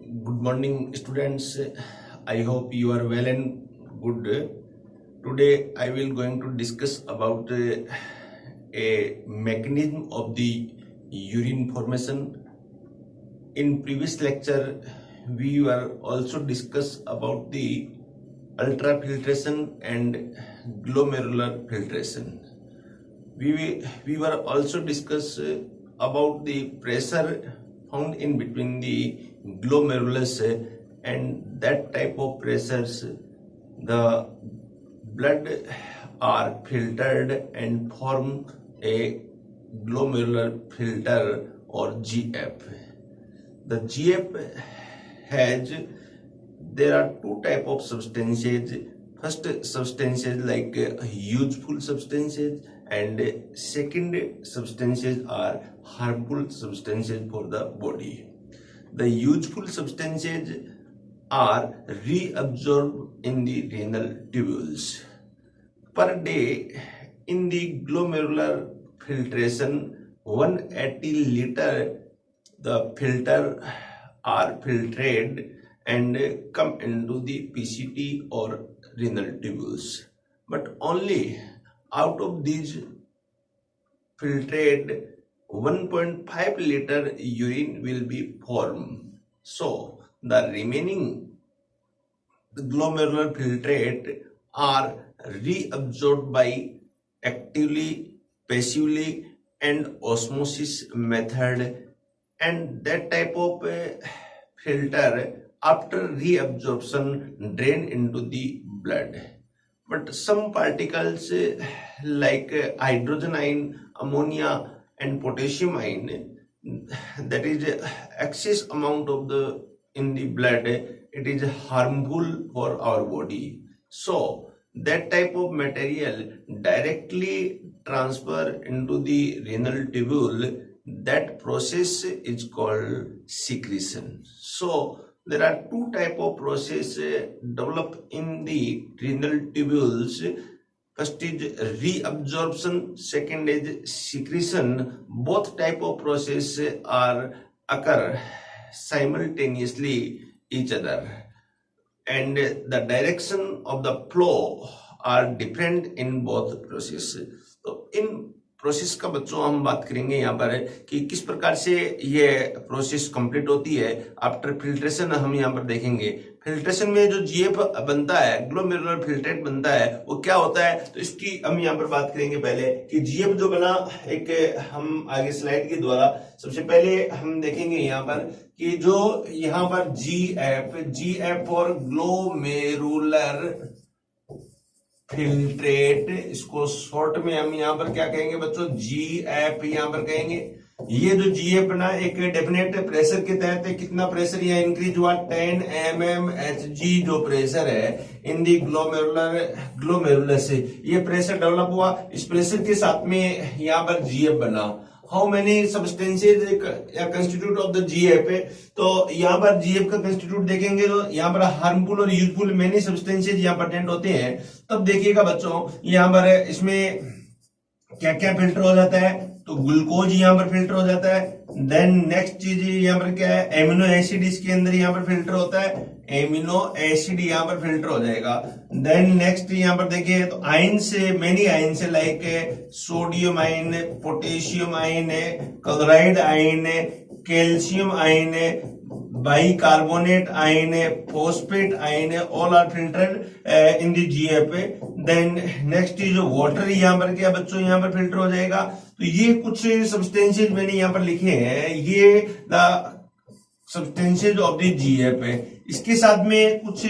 Good morning, students. I hope you are well and good. Today, I will going to discuss about a mechanism of the urine formation. In previous lecture, we were also discuss about the ultrafiltration and glomerular filtration. We were also discuss about the pressure found in between the glomerulus and that type of pressures the blood are filtered and form a glomerular filter or GF. The GF has there are two type of substances. First substances like useful substances and second substances are harmful substances for the body. The useful substances are reabsorbed in the renal tubules. Per day in the glomerular filtration 180 liter the filter are filtered and come into the PCT or renal tubules. But only out of these filtered 1.5 liter urine will be formed. So the remaining glomerular filtrate are reabsorbed by actively, passively and osmosis method, and that type of filter after reabsorption drain into the blood. But some particles like hydrogen ion, ammonia and potassium ion, that is excess amount of the in the blood, it is harmful for our body. So that type of material directly transfer into the renal tubule. That process is called secretion. So there are two type of process develop in the renal tubules. First is reabsorption, second is secretion. Both type of process are occur simultaneously each other, and the direction of the flow are different in both process. तो in process का बच्चों हम बात करेंगे यहाँ पर कि किस प्रकार से ये प्रोसेस कंप्लीट होती है आफ्टर फिल्ट्रेशन. हम यहाँ पर देखेंगे फिल्ट्रेशन में जो जीएफ बनता है, ग्लोमेरुलर फिल्ट्रेट बनता है, वो क्या होता है. तो इसकी हम यहाँ पर बात करेंगे पहले कि जीएफ जो बना, एक हम आगे स्लाइड के द्वारा सबसे पहले हम देखेंगे यहाँ पर कि जो यहाँ पर जीएफ फॉर ग्लोमेरुलर फिल्ट्रेट, इसको शॉर्ट में हम यहाँ पर क्या कहेंगे बच्चों, जीएफ यहाँ पर कहेंगे. ये जो जीएफ ना एक डेफिनेट प्रेशर के तहत कितना प्रेशर यहाँ इंक्रीज हुआ, 10 mmHg जो प्रेशर है इन दी ग्लोमेरुलर से ये प्रेशर डेवलप हुआ. इस प्रेशर के साथ में यहाँ पर जीएफ बना. How many substances constitute of the GF. तो यहाँ पर जीएफ का कंस्टिट्यूट देखेंगे तो यहाँ पर हार्मफुल और यूजफुल मेनी सब्सटेंसेज यहाँ प्रेजेंट होते हैं. तब देखिएगा बच्चों यहाँ पर इसमें क्या क्या फिल्टर हो जाता है. तो ग्लूकोज यहाँ पर फिल्टर हो जाता है. देन नेक्स्ट चीज यहाँ पर क्या है, एमिनो एसिड इसके अंदर यहाँ पर फिल्टर होता है. एमिनो एसिड यहाँ पर फिल्टर हो जाएगा. देन नेक्स्ट यहाँ पर देखिए तो आयन से, मेनी आयन से like sodium ion, potassium ion है, क्लोराइड आयन है, कैल्शियम आयन है, बाइकार्बोनेट आयन है, फॉस्फेट आयन है, all are filtered in the GF. Then next जो वाटर यहाँ पर क्या बच्चों यहाँ पर फिल्टर हो जाएगा. तो ये कुछ सब्सटेंसेज मैंने यहाँ पर लिखे हैं, ये the substances of the GF है. इसके साथ में कुछ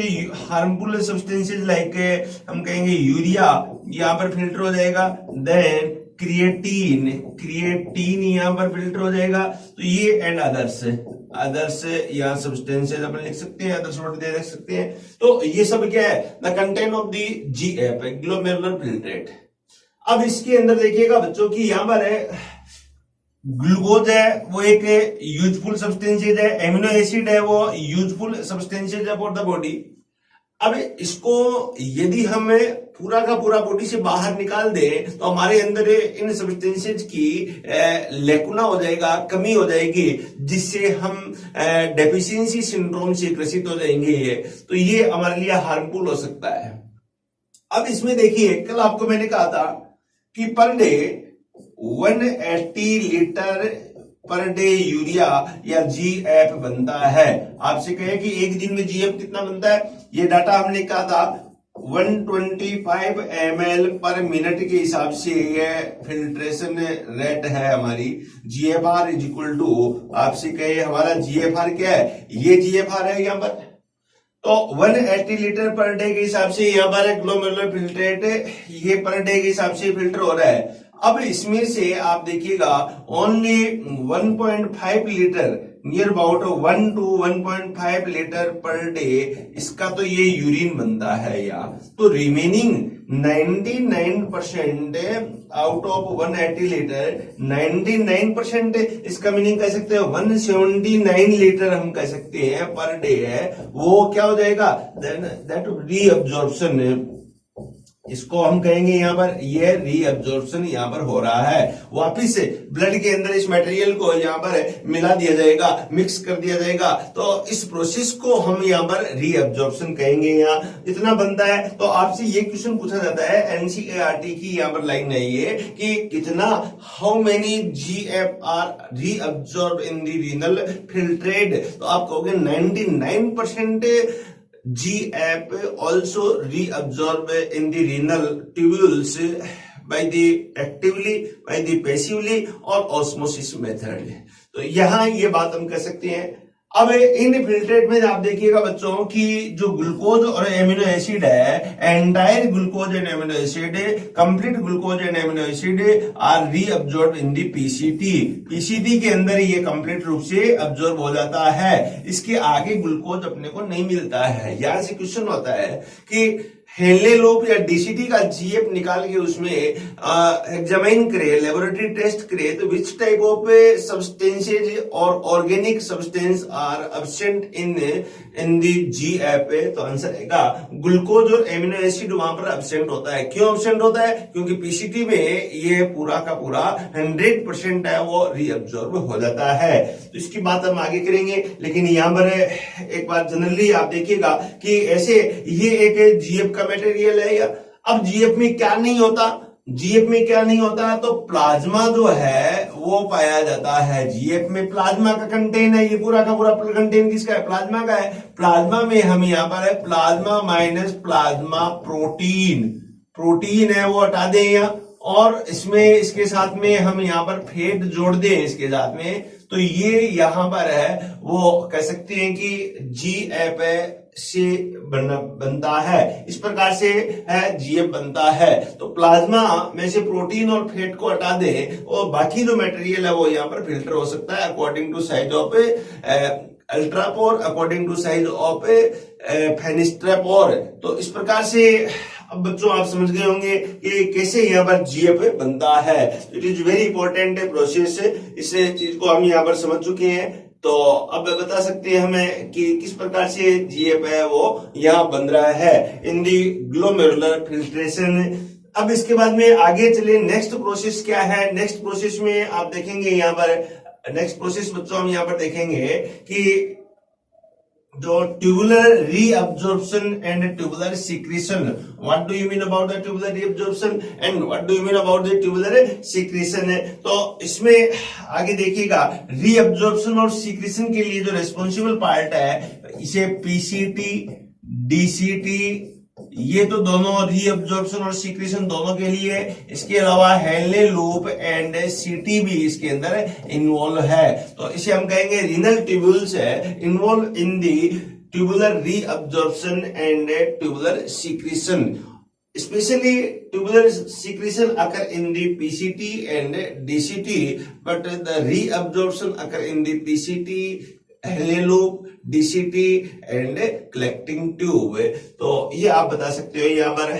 हार्मफुल सब्सटेंसेज लाइक हम कहेंगे यूरिया यहाँ पर फिल्टर हो जाएगा. देन क्रिएटिन यहाँ पर फिल्टर हो जाएगा. तो ये एंड अदर्स यहाँ सब्सटेंसेज अपन लिख सकते हैं, अदर्स वर्ड दे सकते हैं. तो ये सब क्या है, the content of the GF glomerular filtrate. अब इसके अंदर देखिएगा बच्चों की यहाँ पर है ग्लूकोज है, वो एक यूजफुल सब्सटेंसेज है. एमिनो एसिड है, वो यूजफुल सब्सटेंसेज है फॉर द बॉडी. अब इसको यदि हम पूरा का पूरा बॉडी से बाहर निकाल दें तो हमारे अंदर इन सब्सटेंसेज की लेकुना हो जाएगा, कमी हो जाएगी, जिससे हम डेफिशिएंसी सिंड्रोम से ग्रसित हो जाएंगे। तो ये हमारे लिए हार्मफुल हो सकता है। अब इसमें देखिए, कल आपको मैंने कहा था कि पर day 180 litre per day urea या जीएफ बनता है। आपसे कहे कि एक दिन में जीएफ कितना बनता है, ये डाटा हमने कहा था 125 ml पर मिनट के हिसाब से ये फिल्ट्रेशन रेट है हमारी। जीएफआर इज इक्वल टू, आपसे कहे हमारा जीएफआर क्या है, ये जीएफआर है यहाँ पर। तो 180 लीटर पर डे के हिसाब से यहाँ पर ग्लोमेरुलर फिल्ट्रेट ये पर डे के हिसाब से फिल्टर हो रहा है। अब इसमें से आप देखिएगा only 1.5 litre, near about 1 to 1.5 litre per day इसका तो ये यूरिन बनता है यहाँ। तो रिमेनिंग 99% आउट ऑफ 180 लीटर 99% इसका मीनिंग कह सकते हैं 179 लीटर हम कह सकते हैं पर डे है, वो क्या हो जाएगा, दैट रीअब्जॉर्प्शन। इसको हम कहेंगे यहाँ पर ये रीअब्जॉर्प्शन यहाँ पर हो रहा है। वापिस से ब्लड के अंदर इस मटेरियल को यहाँ पर मिला दिया जाएगा, मिक्स कर दिया जाएगा। तो इस प्रोसेस को हम यहाँ पर रीअब्जॉर्प्शन कहेंगे। यहाँ इतना बनता है। तो आपसे ये क्वेश्चन पूछा जाता है, एनसीईआरटी की यहाँ पर लाइन है ये कि कितना, how many GF are reabsorb in the renal filtrate. तो आप कहोगे 99% GF also reabsorb in the renal tubules by the actively, by the passively और osmosis method। तो यहां ये बात हम कह सकते हैं। अब इन फिल्ट्रेट में आप देखिएगा बच्चों कि जो ग्लूकोज और एमिनो एसिड है, entire glucose and amino acid, complete glucose and amino acid are reabsorb in the PCT. PCT के अंदर ये कंप्लीट रूप से अब्जॉर्ब हो जाता है, इसके आगे ग्लूकोज अपने को नहीं मिलता है। यहां से क्वेश्चन होता है कि हेनले लूप या डीसीटी का जीएफ निकाल के उसमें एग्जामिन करे, लेबोरेटरी टेस्ट करे, तो विच टाइप ऑफ सब्सटेंसेज और organic substance are absent in the GF. तो आंसर आएगा ग्लूकोज और एमिनो एसिड वहां पर एब्सेंट होता है। क्यों एब्सेंट होता है? क्योंकि पीसीटी में ये पूरा का पूरा 100% है, वो रीअब्जॉर्ब हो जाता है। तो इसकी बात हम आगे करेंगे, लेकिन यहाँ पर एक बार जनरली आप देखिएगा कि ऐसे ये एक जीएफ का मटेरियल है। या अब जीएफ में क्या नहीं होता, जीएफ में क्या नहीं होता, तो प्लाज्मा जो है वो पाया जाता है। जीएफ में प्लाज्मा का कंटेन है, ये पूरा का पूरा कंटेन किसका है, प्लाज्मा का है। प्लाज्मा में हम यहाँ पर है plasma minus plasma protein, protein है वो हटा दें यहाँ, और इसमें इसके साथ में हम यहाँ पर फैट जोड़ दें इसके साथ में, तो ये यहाँ पर है वो कह सकते हैं कि जीएफ से बनता है। इस प्रकार से है जीएफ बनता है। तो प्लाज्मा में से प्रोटीन और फैट को हटा दें और बाकी जो मटेरियल है वो यहाँ पर फिल्टर हो सकता है according to size of ultrapore, according to size of fenestra pore. तो इस प्रकार से अब बच्चों आप समझ गए होंगे कि कैसे यहाँ पर जीएफ बनता है। It is very important process, इस चीज को हम यहाँ पर समझ चुके हैं। तो अब बता सकते हैं हमें कि किस प्रकार से जीएफ है वो यहाँ बन रहा है इन दी ग्लोमेरुलर फिल्ट्रेशन। अब इसके बाद में आगे चले, नेक्स्ट प्रोसेस क्या है। नेक्स्ट प्रोसेस में आप देखेंगे यहाँ पर, नेक्स्ट प्रोसेस बच्चों हम यहाँ पर देखेंगे कि जो tubular reabsorption and tubular secretion. What do you mean about the tubular reabsorption and what do you mean about the tubular secretion है। तो इसमें आगे देखिएगा, रीअब्जॉर्प्शन और सीक्रेशन के लिए जो रेस्पॉन्सिबल पार्ट है इसे पीसीटी, डीसीटी, ये तो दोनों रीअब्जॉर्प्शन और सीक्रेशन दोनों के लिए। इसके अलावा हेनले लूप एंड सीटी भी इसके अंदर इन्वॉल्व है। तो इसे हम कहेंगे रीनल ट्यूब्यूल्स है involve in the tubular reabsorption and tubular secretion. Especially tubular secretion occur in the PCT and DCT, but the reabsorption occur in the PCT, Henle loop, DCT and collecting tube. तो ये आप बता सकते हो यहाँ पर।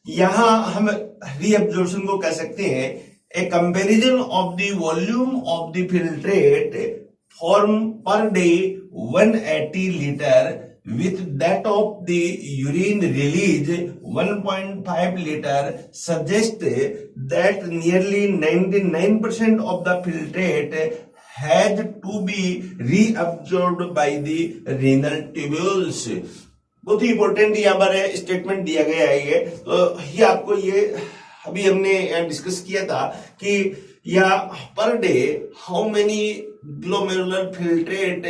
यहाँ हम रीअब्जॉर्प्शन को कह सकते हैं a comparison of the volume of the filtrate form per day 180 litre with that of the urine release 1.5 liter suggests that nearly 99% of the filtrate has to be reabsorbed by the renal tubules. बहुत ही important यहाँ पर statement दिया गया है ये, तो ये आपको ये अभी हमने डिस्कस किया था कि या per day how many glomerular filtrate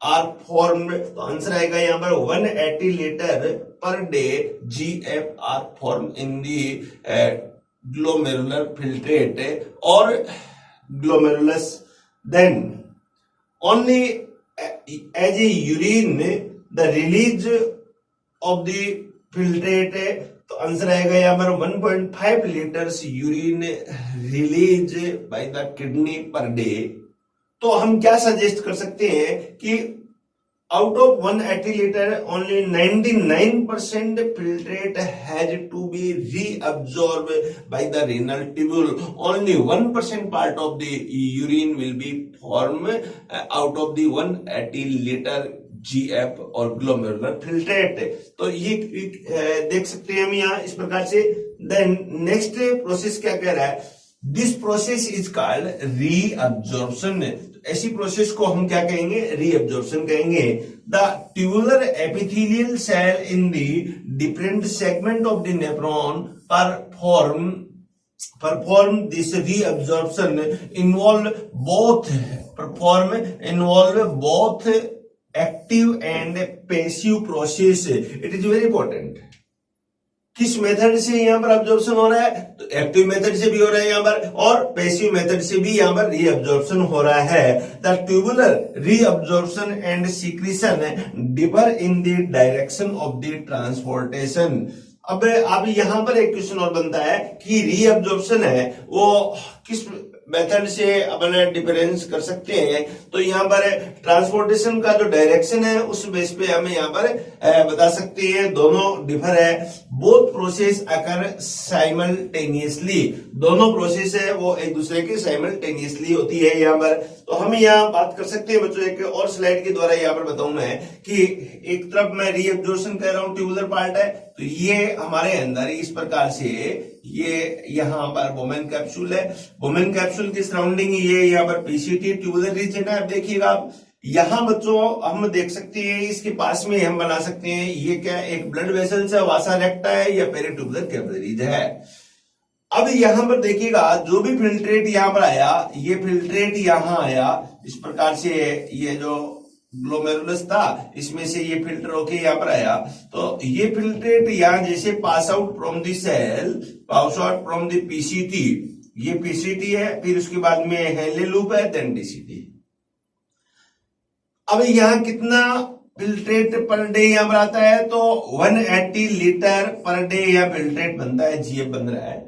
are form, तो आंसर आएगा यहाँ पर 180 litre per day GF are form in the glomerular filtrate और glomerulus. Then only as a urine the release of the filtrate, तो आंसर आएगा यहाँ पर 1.5 litres urine release by the kidney per day. तो हम क्या सजेस्ट कर सकते हैं कि out of 180 litre only 99% filtrate has to be reabsorb by the renal tubule. Only 1% part of the urine will be formed out of the 180 liter GF और glomerular filtrate. तो ये देख सकते हैं हम यहाँ इस प्रकार से. देन नेक्स्ट प्रोसेस क्या कह रहा है, this process is called reabsorption. ऐसी प्रोसेस को हम क्या कहेंगे, रीअब्जॉर्प्शन कहेंगे. The tubular epithelial cell in the different segment of the nephron perform this reabsorption involve both active and passive process. It is very important. किस method से यहाँ पर अब्जॉर्प्शन हो रहा है, तो एक्टिव मेथड से भी हो रहा है यहाँ पर और पैसिव मेथड से भी यहाँ पर रीअब्जॉर्प्शन हो रहा है. The tubular reabsorption and secretion differ in the direction of the transportation. अब यहाँ पर एक क्वेश्चन और बनता है कि रीअब्जॉर्प्शन है वो किस मेथड से अपन डिफरेंस कर सकते हैं. तो यहाँ पर ट्रांसपोर्टेशन का जो डायरेक्शन है उस बेस पे हमें यहाँ पर बता सकते हैं दोनों डिफर है. बोथ प्रोसेस अकर साइमल्टेनियसली, दोनों प्रोसेस है वो एक दूसरे के साइमल्टेनियसली होती है यहाँ पर. तो हम यहाँ बात कर सकते हैं बच्चों, एक और स्लाइड के द्वारा यहाँ पर बताऊं मैं कि एक तरफ मैं रीअब्जॉर्प्शन कह रहा हूँ, ट्यूबुलर पार्ट है, तो ये हमारे अंदर इस प्रकार से ये यहाँ पर वोमेन कैप्सूल है, वोमेन कैप्सूल की सराउंडिंग ये यहाँ पर पीसीटी ट्यूबुलर रीजन है. अब देखिएगा आप यहाँ बच्चों हम देख सकते हैं इसके पास में हम बना सकते हैं ये क्या एक ब्लड वेसल्स है, वासा रेक्टा है या पेरिट्यूबुलर कैपिलरीज है. अब यहाँ पर देखिएगा जो भी फिल्ट्रेट यहाँ पर आया, ये फिल्ट्रेट यहाँ आया इस प्रकार से, ये जो ग्लोमेरुलस था इसमें से ये फिल्टर होके यहाँ पर आया. तो ये फिल्ट्रेट यहाँ जैसे pass out from the cell, pass out from the PCT, ये पीसीटी है, फिर उसके बाद में हेनले लूप है, देन डीसीटी. अब यहाँ कितना फिल्ट्रेट पर डे यहाँ पर आता है, तो 180 लीटर पर डे यहाँ फिल्ट्रेट बनता है, जीएफ बन रहा है.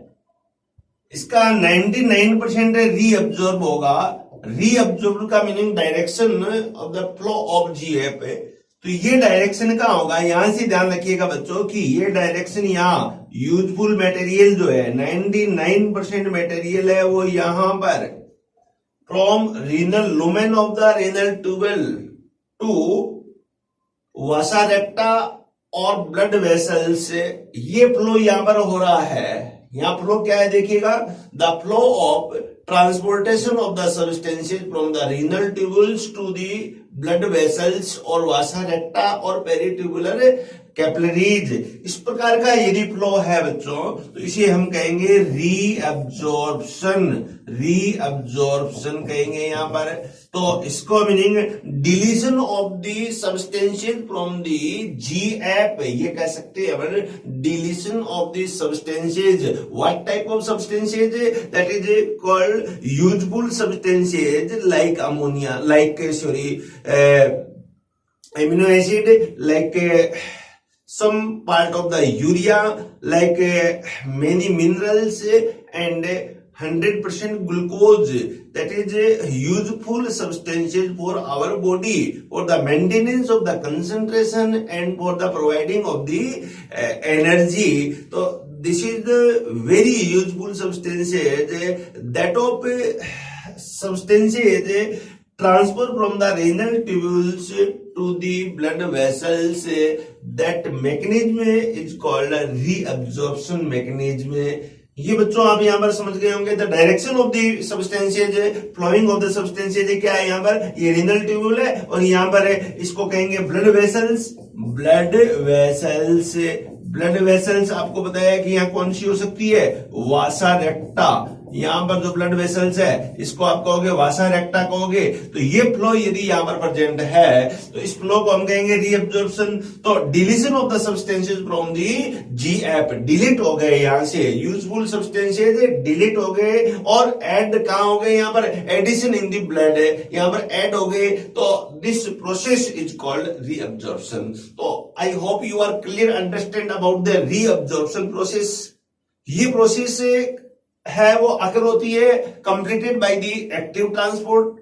इसका 99% रीअब्जॉर्ब होगा. रीअब्जॉर्ब का meaning direction of the flow of GF है. तो ये डायरेक्शन का होगा, यहां से ध्यान रखिएगा बच्चों कि ये डायरेक्शन यहाँ यूजफुल मटेरियल जो है 99% मटेरियल है वो यहां पर from renal lumen of the renal tubule to vasa recta और ब्लड वेसल्स, ये फ्लो यहां पर हो रहा है. यहाँ फ्लो क्या है देखिएगा, the flow of transportation of the substances from the renal tubules to the blood vessels और वासा रेक्टा और पेरिट्यूबुलर कैपिलरीज. इस प्रकार का यदि फ्लो है बच्चों तो इसे हम कहेंगे रीअब्जॉर्प्शन, रीअब्जॉर्प्शन कहेंगे यहाँ पर. तो इसको meaning deletion of the substances from the GF, ये कह सकते हैं deletion of the substances. What type of substances, that is called useful substances like ammonia, like amino acid, like some part of the urea, like many minerals and 100% glucose, that is useful substances for our body for the maintenance of the concentration and for the providing of the energy. So this is the very useful substances, that of substances transfer from the renal tubules to the blood vessels. That mechanism is called reabsorption mechanism. ये बच्चों आप यहाँ पर समझ गए होंगे. The direction of the substances, flowing of the substances क्या है, यहाँ पर ये रीनल ट्यूब्यूल है और यहाँ पर इसको कहेंगे blood vessels. Blood vessels, blood vessels आपको बताया कि यहाँ कौन सी हो सकती है, वासा रेक्टा. यहाँ पर जो ब्लड वेसल्स है इसको आप कहोगे वासा रेक्टा कहोगे. तो ये फ्लो यदि यहाँ पर प्रेजेंट है तो इस फ्लो को हम कहेंगे रीअब्जॉर्प्शन. तो deletion of the substances from the GF, delete हो गए यहाँ से यूजफुल सब्सटेंसेस डिलीट हो गए और ऐड कहां हो गए, यहाँ पर एडिशन इन दी ब्लड यहाँ पर ऐड हो गए. तो this process is called reabsorption. तो I hope you are clear understand about the reabsorption process. ये प्रोसेस है वो अकर होती है completed by the active transport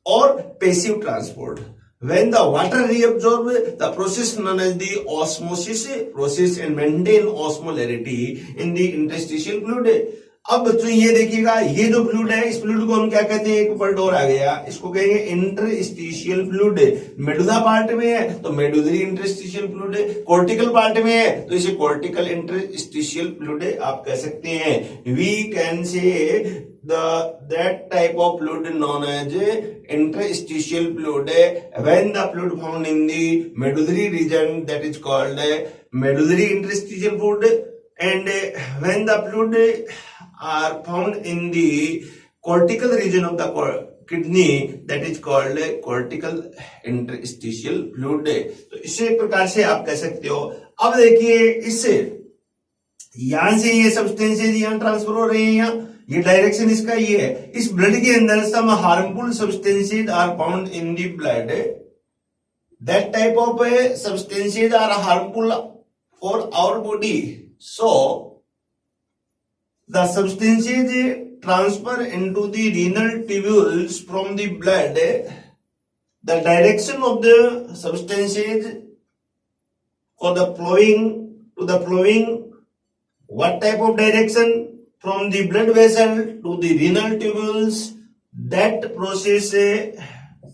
और passive transport. When the water reabsorb, the process known as the osmosis process and maintain osmolarity in the interstitial fluid. अब बच्चों ये देखिएगा, ये जो फ्लूइड है इस फ्लूइड को हम क्या कहते हैं, एक वर्ड और आ गया, इसको कहेंगे इंटरस्टिशियल फ्लूइड. मेडुला पार्ट में है तो medullary interstitial fluid, cortical part में है तो इसे कॉर्टिकल इंटरस्टिशियल फ्लूइड आप कह सकते हैं. We can say that type of fluid known as interstitial fluid. When the fluid found in the medullary region, that is called medullary interstitial fluid, and when the fluid are found in the cortical region of the kidney, that is called cortical interstitial fluid. तो इसी प्रकार से आप कह सकते हो. अब देखिए इससे यहां से ये सब्सटेंसेज यहां ट्रांसफर हो रहे हैं, यहाँ ये डायरेक्शन इसका ये है. इस ब्लड के अंदर some harmful substances are found in the blood. That type of substances are harmful for our body. So the substances transfer into the renal tubules from the blood. The direction of the substances for the flowing to the flowing, what type of direction, from the blood vessel to the renal tubules. That process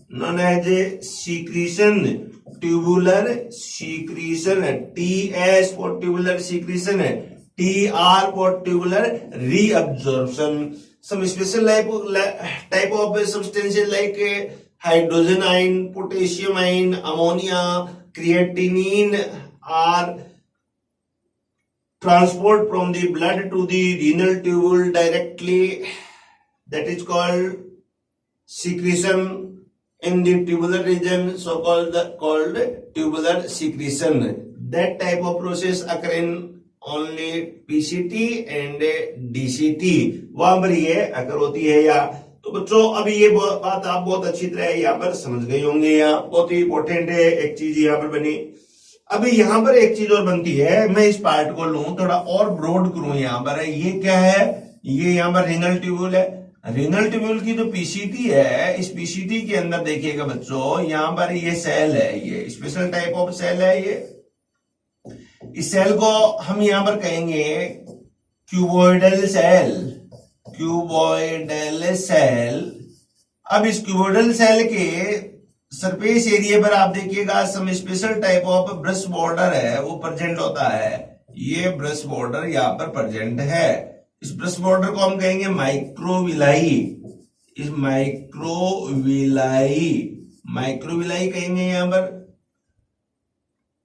known as secretion, tubular secretion. TS for tubular secretion, TR for tubular reabsorption. Some special type of substances like hydrogen ion, potassium ion, ammonia, creatinine are transport from the blood to the renal tubule directly. That is called secretion in the tubular region, so called tubular secretion. That type of process occur in only PCT and DCT. वहां पर ये अकर होती है. या तो बच्चों अभी ये बात आप बहुत अच्छी तरह यहाँ पर समझ गए होंगे. यहाँ बहुत ही इंपॉर्टेंट है एक चीज यहाँ पर बनी. अभी यहां पर एक चीज और बनती है, मैं इस पार्ट को लूं थोड़ा और ब्रॉड करूं. यहां पर ये क्या है, ये यहां पर रीनल ट्यूब्यूल है. रीनल ट्यूब्यूल की जो पीसीटी है, इस पीसीटी के अंदर देखिएगा बच्चों यहां पर ये सेल है, ये स्पेशल टाइप ऑफ सेल है. ये इस सेल को हम यहां पर कहेंगे क्यूबोइडल सेल. Cuboidal cell. अब इस क्यूबोइडल सेल के सरफेस एरिया पर आप देखिएगा some special type of brush border है वो प्रेजेंट होता है. ये ब्रश बॉर्डर यहाँ पर प्रेजेंट है. इस ब्रश बॉर्डर को हम कहेंगे माइक्रोविलाई. इस माइक्रोविलाई कहेंगे यहाँ पर.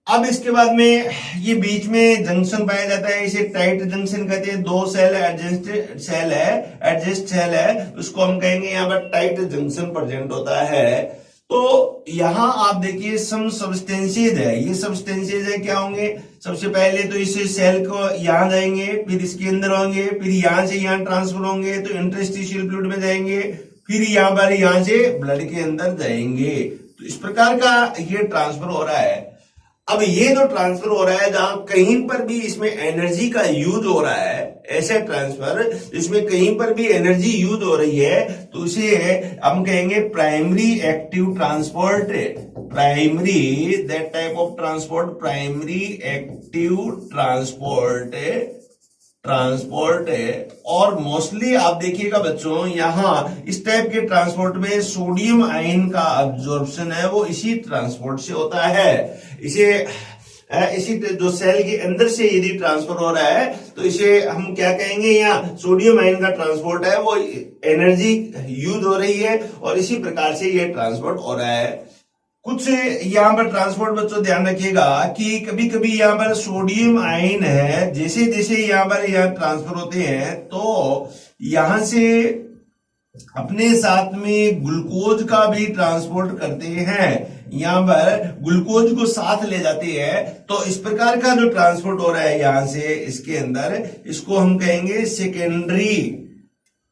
अब इसके बाद में ये बीच में जंक्शन पाया जाता है, इसे टाइट जंक्शन कहते हैं. दो सेल एडजस्ट सेल है उसको हम कहेंगे यहाँ पर टाइट जंक्शन प्रेजेंट होता है. तो यहां आप देखिए सम सब्सटेंसेज है. ये सब्सटेंसेज है क्या होंगे, सबसे पहले तो इस सेल को यहां जाएंगे, फिर इसके अंदर होंगे, फिर यहां से यहां ट्रांसफर होंगे तो इंटरस्टिशियल फ्लूइड में जाएंगे, फिर यहां से ब्लड के अंदर जाएंगे. तो इस प्रकार का ये ट्रांसफर हो रहा है. अब ये जो ट्रांसफर हो रहा है जहां कहीं पर भी इसमें एनर्जी का यूज हो रहा है, ऐसे ट्रांसफर इसमें कहीं पर भी एनर्जी यूज हो रही है तो उसे हम कहेंगे primary active transport. Primary, that type of transport primary active transport transport है। और मोस्टली आप देखिएगा बच्चों, यहाँ इस टाइप के ट्रांसपोर्ट में सोडियम आयन का अब्जॉर्प्शन है वो इसी ट्रांसपोर्ट से होता है। इसी जो सेल के अंदर से यदि ट्रांसफर हो रहा है तो इसे हम क्या कहेंगे, यहाँ सोडियम आयन का ट्रांसपोर्ट है, वो एनर्जी यूज हो रही है और इसी प्रकार से ये ट्रांसपोर्ट हो रहा है। कुछ यहाँ पर ट्रांसपोर्ट बच्चों ध्यान रखिएगा कि कभी कभी यहाँ पर सोडियम आयन है, जैसे जैसे यहाँ ट्रांसफर होते हैं तो यहां से अपने साथ में ग्लूकोज का भी ट्रांसपोर्ट करते हैं, यहाँ पर ग्लूकोज को साथ ले जाते हैं। तो इस प्रकार का जो ट्रांसपोर्ट हो रहा है यहां से इसके अंदर, इसको हम कहेंगे secondary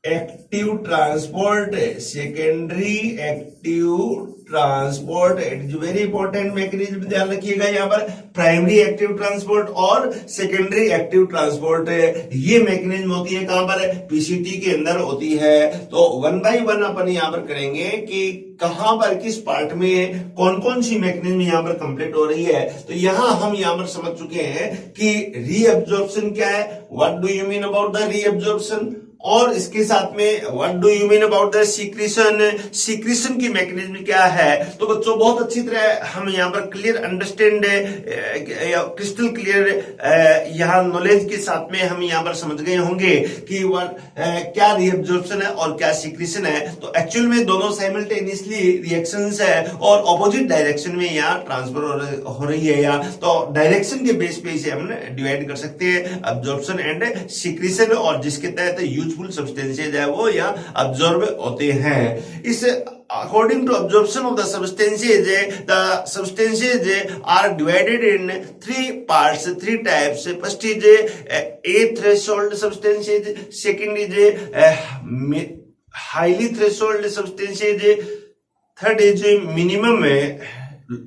active transport. Secondary active transport, it is very important mechanism, ध्यान रखिएगा यहाँ पर प्राइमरी एक्टिव ट्रांसपोर्ट और सेकेंडरी एक्टिव ट्रांसपोर्ट, ये मैकेनिज्म होती है कहां पर, पीसीटी के अंदर होती है। तो 1 by 1 अपन यहाँ पर करेंगे कि कहां पर किस पार्ट में कौन कौन सी मैकेनिज्म यहाँ पर कंप्लीट हो रही है। तो हम यहाँ पर समझ चुके हैं कि रीअब्जॉर्प्शन क्या है, what do you mean about the reabsorption, और इसके साथ में what do you mean about the secretion, secretion की मैकेनिज्म क्या है। तो बच्चों बहुत अच्छी तरह हम यहाँ पर क्लियर अंडरस्टैंड, क्रिस्टल क्लियर यहाँ नॉलेज के साथ में हम यहाँ पर समझ गए होंगे कि क्या रीअब्जॉर्प्शन है और क्या सीक्रेशन है। तो एक्चुअल में दोनों साइमल्टेनियसली रिएक्शंस है और ऑपोजिट डायरेक्शन में यहाँ ट्रांसफर हो रही है, यहाँ तो डायरेक्शन के बेस पे इसे हम डिवाइड कर सकते हैं, अब्जॉर्प्शन एंड सीक्रेशन, और जिसके तहत यूजफुल सब्सटेंसेज है वो या अब्जॉर्ब होते हैं। इस according to absorption of the substances are divided in 3 parts, 3 types. First is a threshold substances, second is highly threshold substances, third is minimum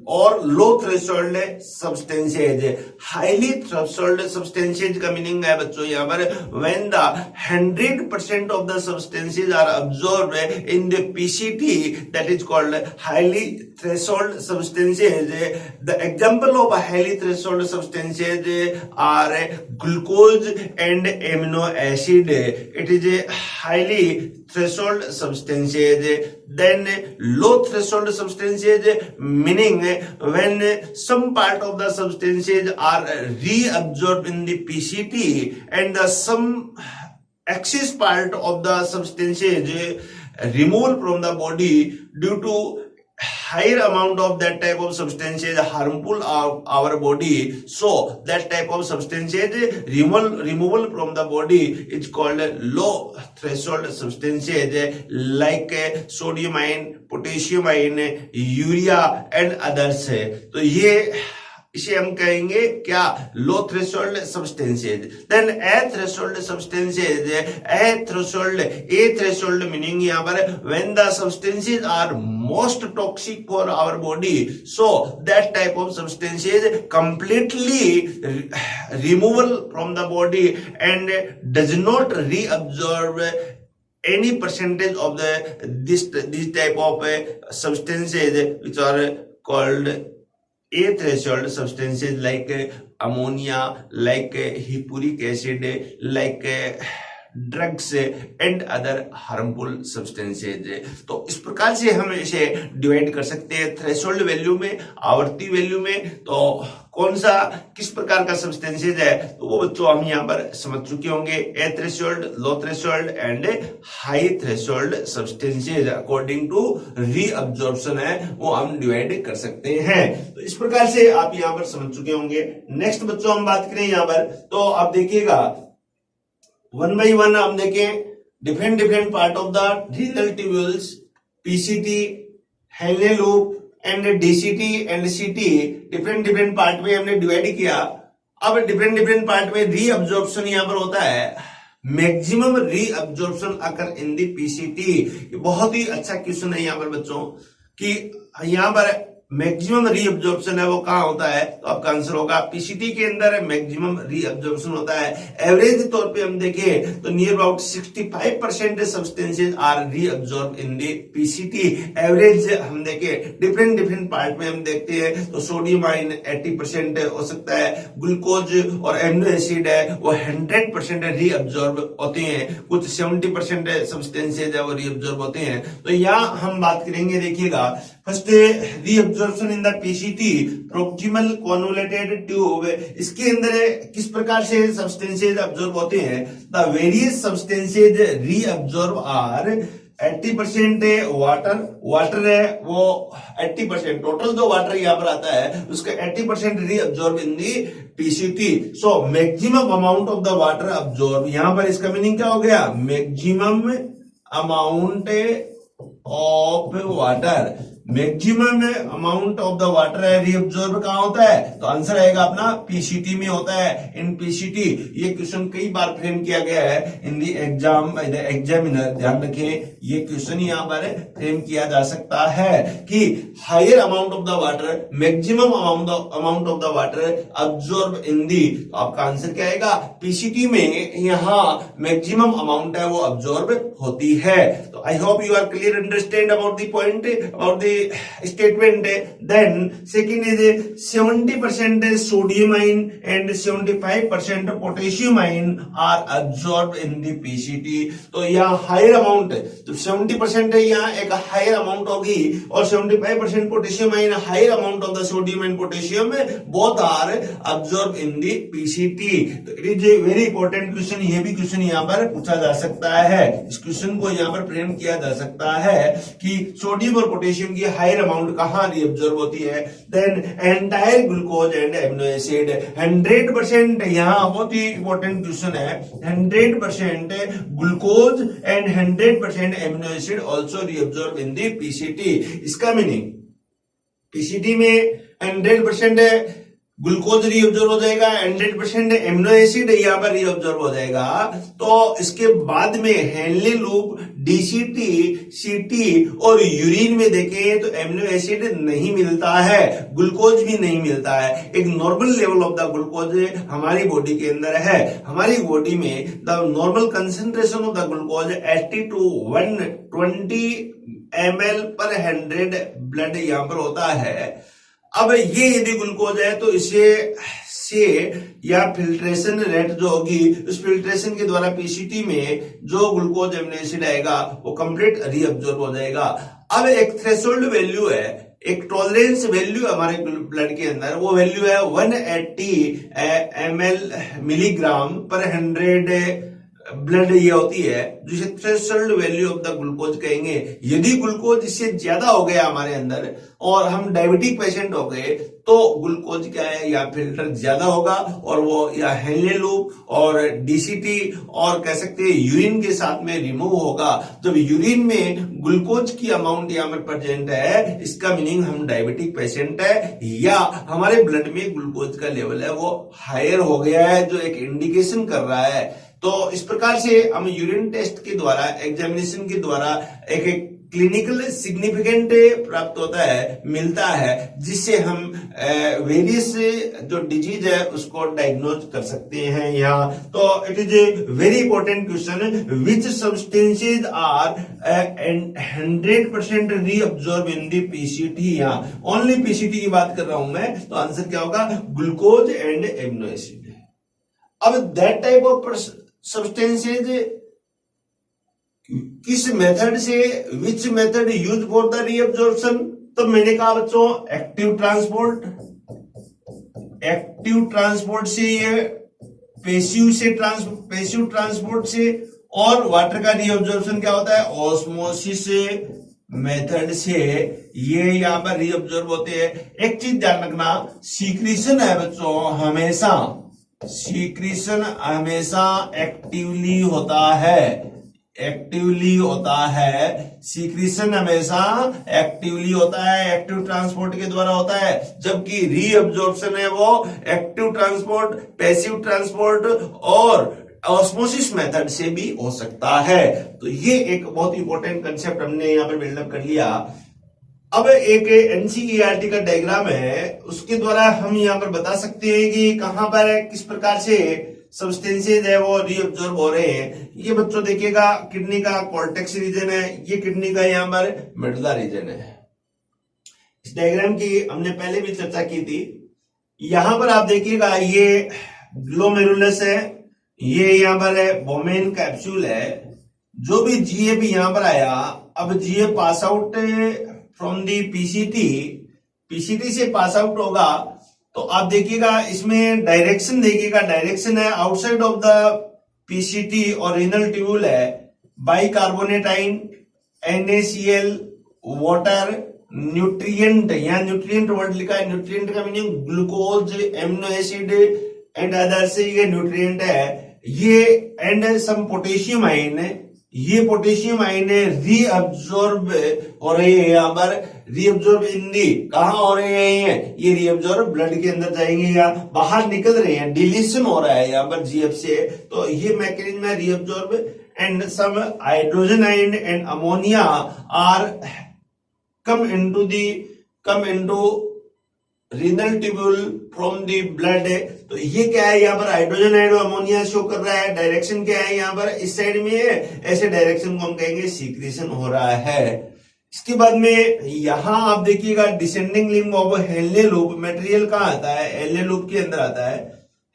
और low threshold substances. Highly threshold substances का meaning है बच्चों यहाँ पर when the 100% of the substances are absorbed in the PCT, that is called highly threshold substances. The example of highly threshold substances are glucose and amino acid, it is a highly threshold substances. Then low threshold substances, meaning when some part of the substances are reabsorbed in the PCT and some excess part of the substances removed from the body due to higher amount of that type of substances harmful of our body. So that type of substances removal from the body is called low threshold substances like sodium ion, potassium ion, urea and others. तो ये इसे हम कहेंगे क्या, low threshold substances. Then a threshold substances, a threshold meaning यहाँ पर when the substances are most toxic for our body, so that type of substances completely removal from the body and does not reabsorb any percentage of this type of substances which are called a threshold substances like ammonia, like hippuric acid, like drugs and other harmful substances. तो इस प्रकार से हम इसे divide कर सकते हैं threshold value में, आवर्ती वैल्यू में। तो कौन सा किस प्रकार का सब्सटेंसेज है तो वो बच्चों हम यहाँ पर समझ चुके होंगे। A threshold, low threshold and high threshold substances according to reabsorption है वो हम डिवाइड कर सकते हैं। तो इस प्रकार से आप यहाँ पर समझ चुके होंगे। नेक्स्ट बच्चों हम बात करें यहाँ पर, तो आप देखिएगा 1 by 1 हम देखें different part of the renal tubules, PCT, Henle loop and DCT and सीटी, डिफरेंट पार्ट में हमने डिवाइड किया। अब डिफरेंट पार्ट में रीअब्जॉर्प्शन यहाँ पर होता है, maximum reabsorption occur in the PCT. बहुत ही अच्छा क्वेश्चन है यहाँ पर बच्चों कि यहाँ पर मैक्सिमम रीअब्जॉर्प्शन है वो कहाँ होता है, तो आपका आंसर होगा पीसीटी के अंदर मैक्सिमम रीअब्जॉर्प्शन होता है। एवरेज तौर पे हम देखें तो near about 65% substances are reabsorb in the PCT. Average हम देखें डिफरेंट पार्ट में हम देखते हैं तो सोडियम आयन 80% हो सकता है, ग्लूकोज और एमिनो एसिड है वो 100% रीअब्जॉर्ब होते हैं, कुछ 70% सब्सटेंसेज है वो रीअब्जॉर्ब होते हैं। तो यहाँ हम बात करेंगे, देखिएगा first reabsorption in the PCT proximal convoluted tube, इसके अंदर किस प्रकार से सब्सटेंसेज अब्जॉर्ब होते हैं। The various substances reabsorb are 80% water है वो 80%, टोटल जो वाटर यहाँ पर आता है उसका 80% reabsorb in the PCT. So maximum amount of the water absorb, यहां पर इसका मीनिंग क्या हो गया, maximum amount of water, maximum amount of the water है रीअब्जॉर्ब कहां होता है, तो आंसर आएगा अपना पीसीटी में होता है, इन पीसीटी। ये क्वेश्चन कई बार फ्रेम किया गया है in the exam by the examiner, ध्यान रखें ये क्वेश्चन यहां पर फ्रेम किया जा सकता है कि higher amount of the water, maximum amount of the water absorb in the, तो आपका आंसर क्या आएगा, पीसीटी में यहां मैक्सिमम अमाउंट है वो अब्जॉर्ब होती है। तो I hope you are clear understand about the point, about the statement. Then second is 70% sodium ion and 75% potassium ion are absorbed in the PCT। तो यहाँ हायर अमाउंट, तो 70% है यहाँ एक हायर अमाउंट होगी और 75% potassium ion higher amount of the sodium and potassium both are absorb in the PCT. तो it is a very important question, ये भी क्वेश्चन यहाँ पर पूछा जा सकता है, इस क्वेश्चन को यहाँ पर फ्रेम किया जा सकता है कि सोडियम और पोटेशियम की हायर अमाउंट कहां रीअब्सॉर्ब होती है। Then entire glucose and amino acid 100%, यहां बहुत ही इंपॉर्टेंट क्वेश्चन है, 100% glucose and 100% amino acid also reabsorb in the PCT. इसका मीनिंग पीसीटी में 100% ग्लूकोज रीअब्सॉर्ब हो जाएगा, 100% एमिनो एसिड यहाँ पर रीअब्सॉर्ब हो जाएगा। तो इसके बाद में हेनली लूप, डीसीटी, सीटी और यूरिन में देखें तो एमिनो एसिड नहीं मिलता है, ग्लूकोज भी नहीं मिलता है। एक normal level of the glucose हमारी बॉडी के अंदर है, हमारी बॉडी में the normal concentration of the glucose 80 to 120 ml पर 100 ब्लड यहाँ पर होता है। अब ये यदि ग्लूकोज है तो इसे से या फिल्ट्रेशन रेट जो होगी उस फिल्ट्रेशन के द्वारा पीसीटी में जो ग्लूकोज एमिनो एसिड आएगा वो कंप्लीट रीअब्सॉर्ब हो जाएगा। अब एक थ्रेशोल्ड वैल्यू है, एक टॉलरेंस वैल्यू हमारे ब्लड के अंदर, वो वैल्यू है 180 ml मिलीग्राम पर 100 ब्लड ये होती है, जिसे threshold value of the glucose कहेंगे। यदि ग्लूकोज इससे ज्यादा हो गया हमारे अंदर और हम डायबिटिक पेशेंट हो गए तो ग्लूकोज क्या है या फिल्टर ज्यादा होगा और वो या हेनले लूप और डीसीटी और कह सकते हैं यूरिन के साथ में रिमूव होगा। जब यूरिन में ग्लूकोज की अमाउंट यहाँ पर प्रेजेंट है, इसका मीनिंग हम डायबिटिक पेशेंट है या हमारे ब्लड में ग्लूकोज का लेवल है वो हायर हो गया है, जो एक इंडिकेशन कर रहा है। तो इस प्रकार से हम यूरिन टेस्ट के द्वारा, एग्जामिनेशन के द्वारा एक क्लिनिकल सिग्निफिकेंट प्राप्त होता है, मिलता है, जिससे हम वेरियस जो डिजीज है उसको डायग्नोज कर सकते हैं यहाँ। तो it is a very important question, which substances are 100% reabsorb in the PCT. यहाँ ओनली पीसीटी की बात कर रहा हूं मैं, तो आंसर क्या होगा, ग्लूकोज एंड एमिनो एसिड। अब दैट टाइप ऑफ सब्सटेंसेज किस मेथड से, विच method use for the reabsorption, तो मैंने कहा बच्चों एक्टिव ट्रांसपोर्ट से, ये पैसिव ट्रांसपोर्ट से, और वाटर का रीअब्सॉर्प्शन क्या होता है, ऑस्मोसिस मेथड से ये यहाँ पर रीअब्सॉर्ब होते हैं। एक चीज ध्यान रखना, सीक्रेशन है बच्चों हमेशा, सीक्रेशन हमेशा एक्टिवली होता है, एक्टिवली होता है, सीक्रेशन हमेशा एक्टिवली होता है, एक्टिव ट्रांसपोर्ट के द्वारा होता है, जबकि रीअब्सॉर्प्शन है वो एक्टिव ट्रांसपोर्ट, पैसिव ट्रांसपोर्ट और ऑस्मोसिस मेथड से भी हो सकता है। तो ये एक बहुत इंपॉर्टेंट कंसेप्ट हमने यहाँ पर बिल्डअप कर लिया। अब एक एनसीईआरटी का डायग्राम है, उसके द्वारा हम यहाँ पर बता सकते हैं कि कहां पर किस प्रकार से सब्सटेंसेज है वो रीअब्जॉर्ब हो रहे हैं। ये बच्चों देखिएगा किडनी का कॉर्टेक्स रीजन है, ये किडनी का यहाँ पर मेडुला रीजन है। इस डायग्राम की हमने पहले भी चर्चा की थी। यहां पर आप देखिएगा ये ग्लोमेरुलस है, ये यहाँ पर है बोमेन कैप्सूल है। जो भी जीएफ यहां पर आया, अब GF pass out from the PCT से पास आउट होगा तो आप देखिएगा इसमें डायरेक्शन देखिएगा, डायरेक्शन है आउटसाइड ऑफ द पीसीटी और रीनल ट्यूबुल है, bicarbonate ion, NaCl, water, nutrient, यहाँ न्यूट्रिएंट वर्ड लिखा है, न्यूट्रिएंट का meaning glucose, amino acid and other से ये न्यूट्रिएंट है ये, एंड सम पोटेशियम आयन, ये पोटेशियम आयन रीअब्जॉर्ब हो रहे हैं, यहाँ पर रीअब्जॉर्ब इन दी कहां हो रहे हैं, ये रीअब्जॉर्ब ब्लड के अंदर जाएंगे या बाहर निकल रहे हैं, डिलीशन हो रहा है यहाँ पर जीएफ से, तो ये मैकेनिज्म है reabsorb, and some hydrogen ion and ammonia are come into renal tubule from the blood। तो ये क्या है, यहाँ पर हाइड्रोजन आयन और अमोनिया शो कर रहा है। डायरेक्शन क्या है, यहाँ पर इस साइड में है, ऐसे डायरेक्शन को हम कहेंगे सीक्रेशन हो रहा है। इसके बाद में यहां आप देखिएगा descending limb of Henle loop, material कहां आता है, हेनले लूप के अंदर आता है।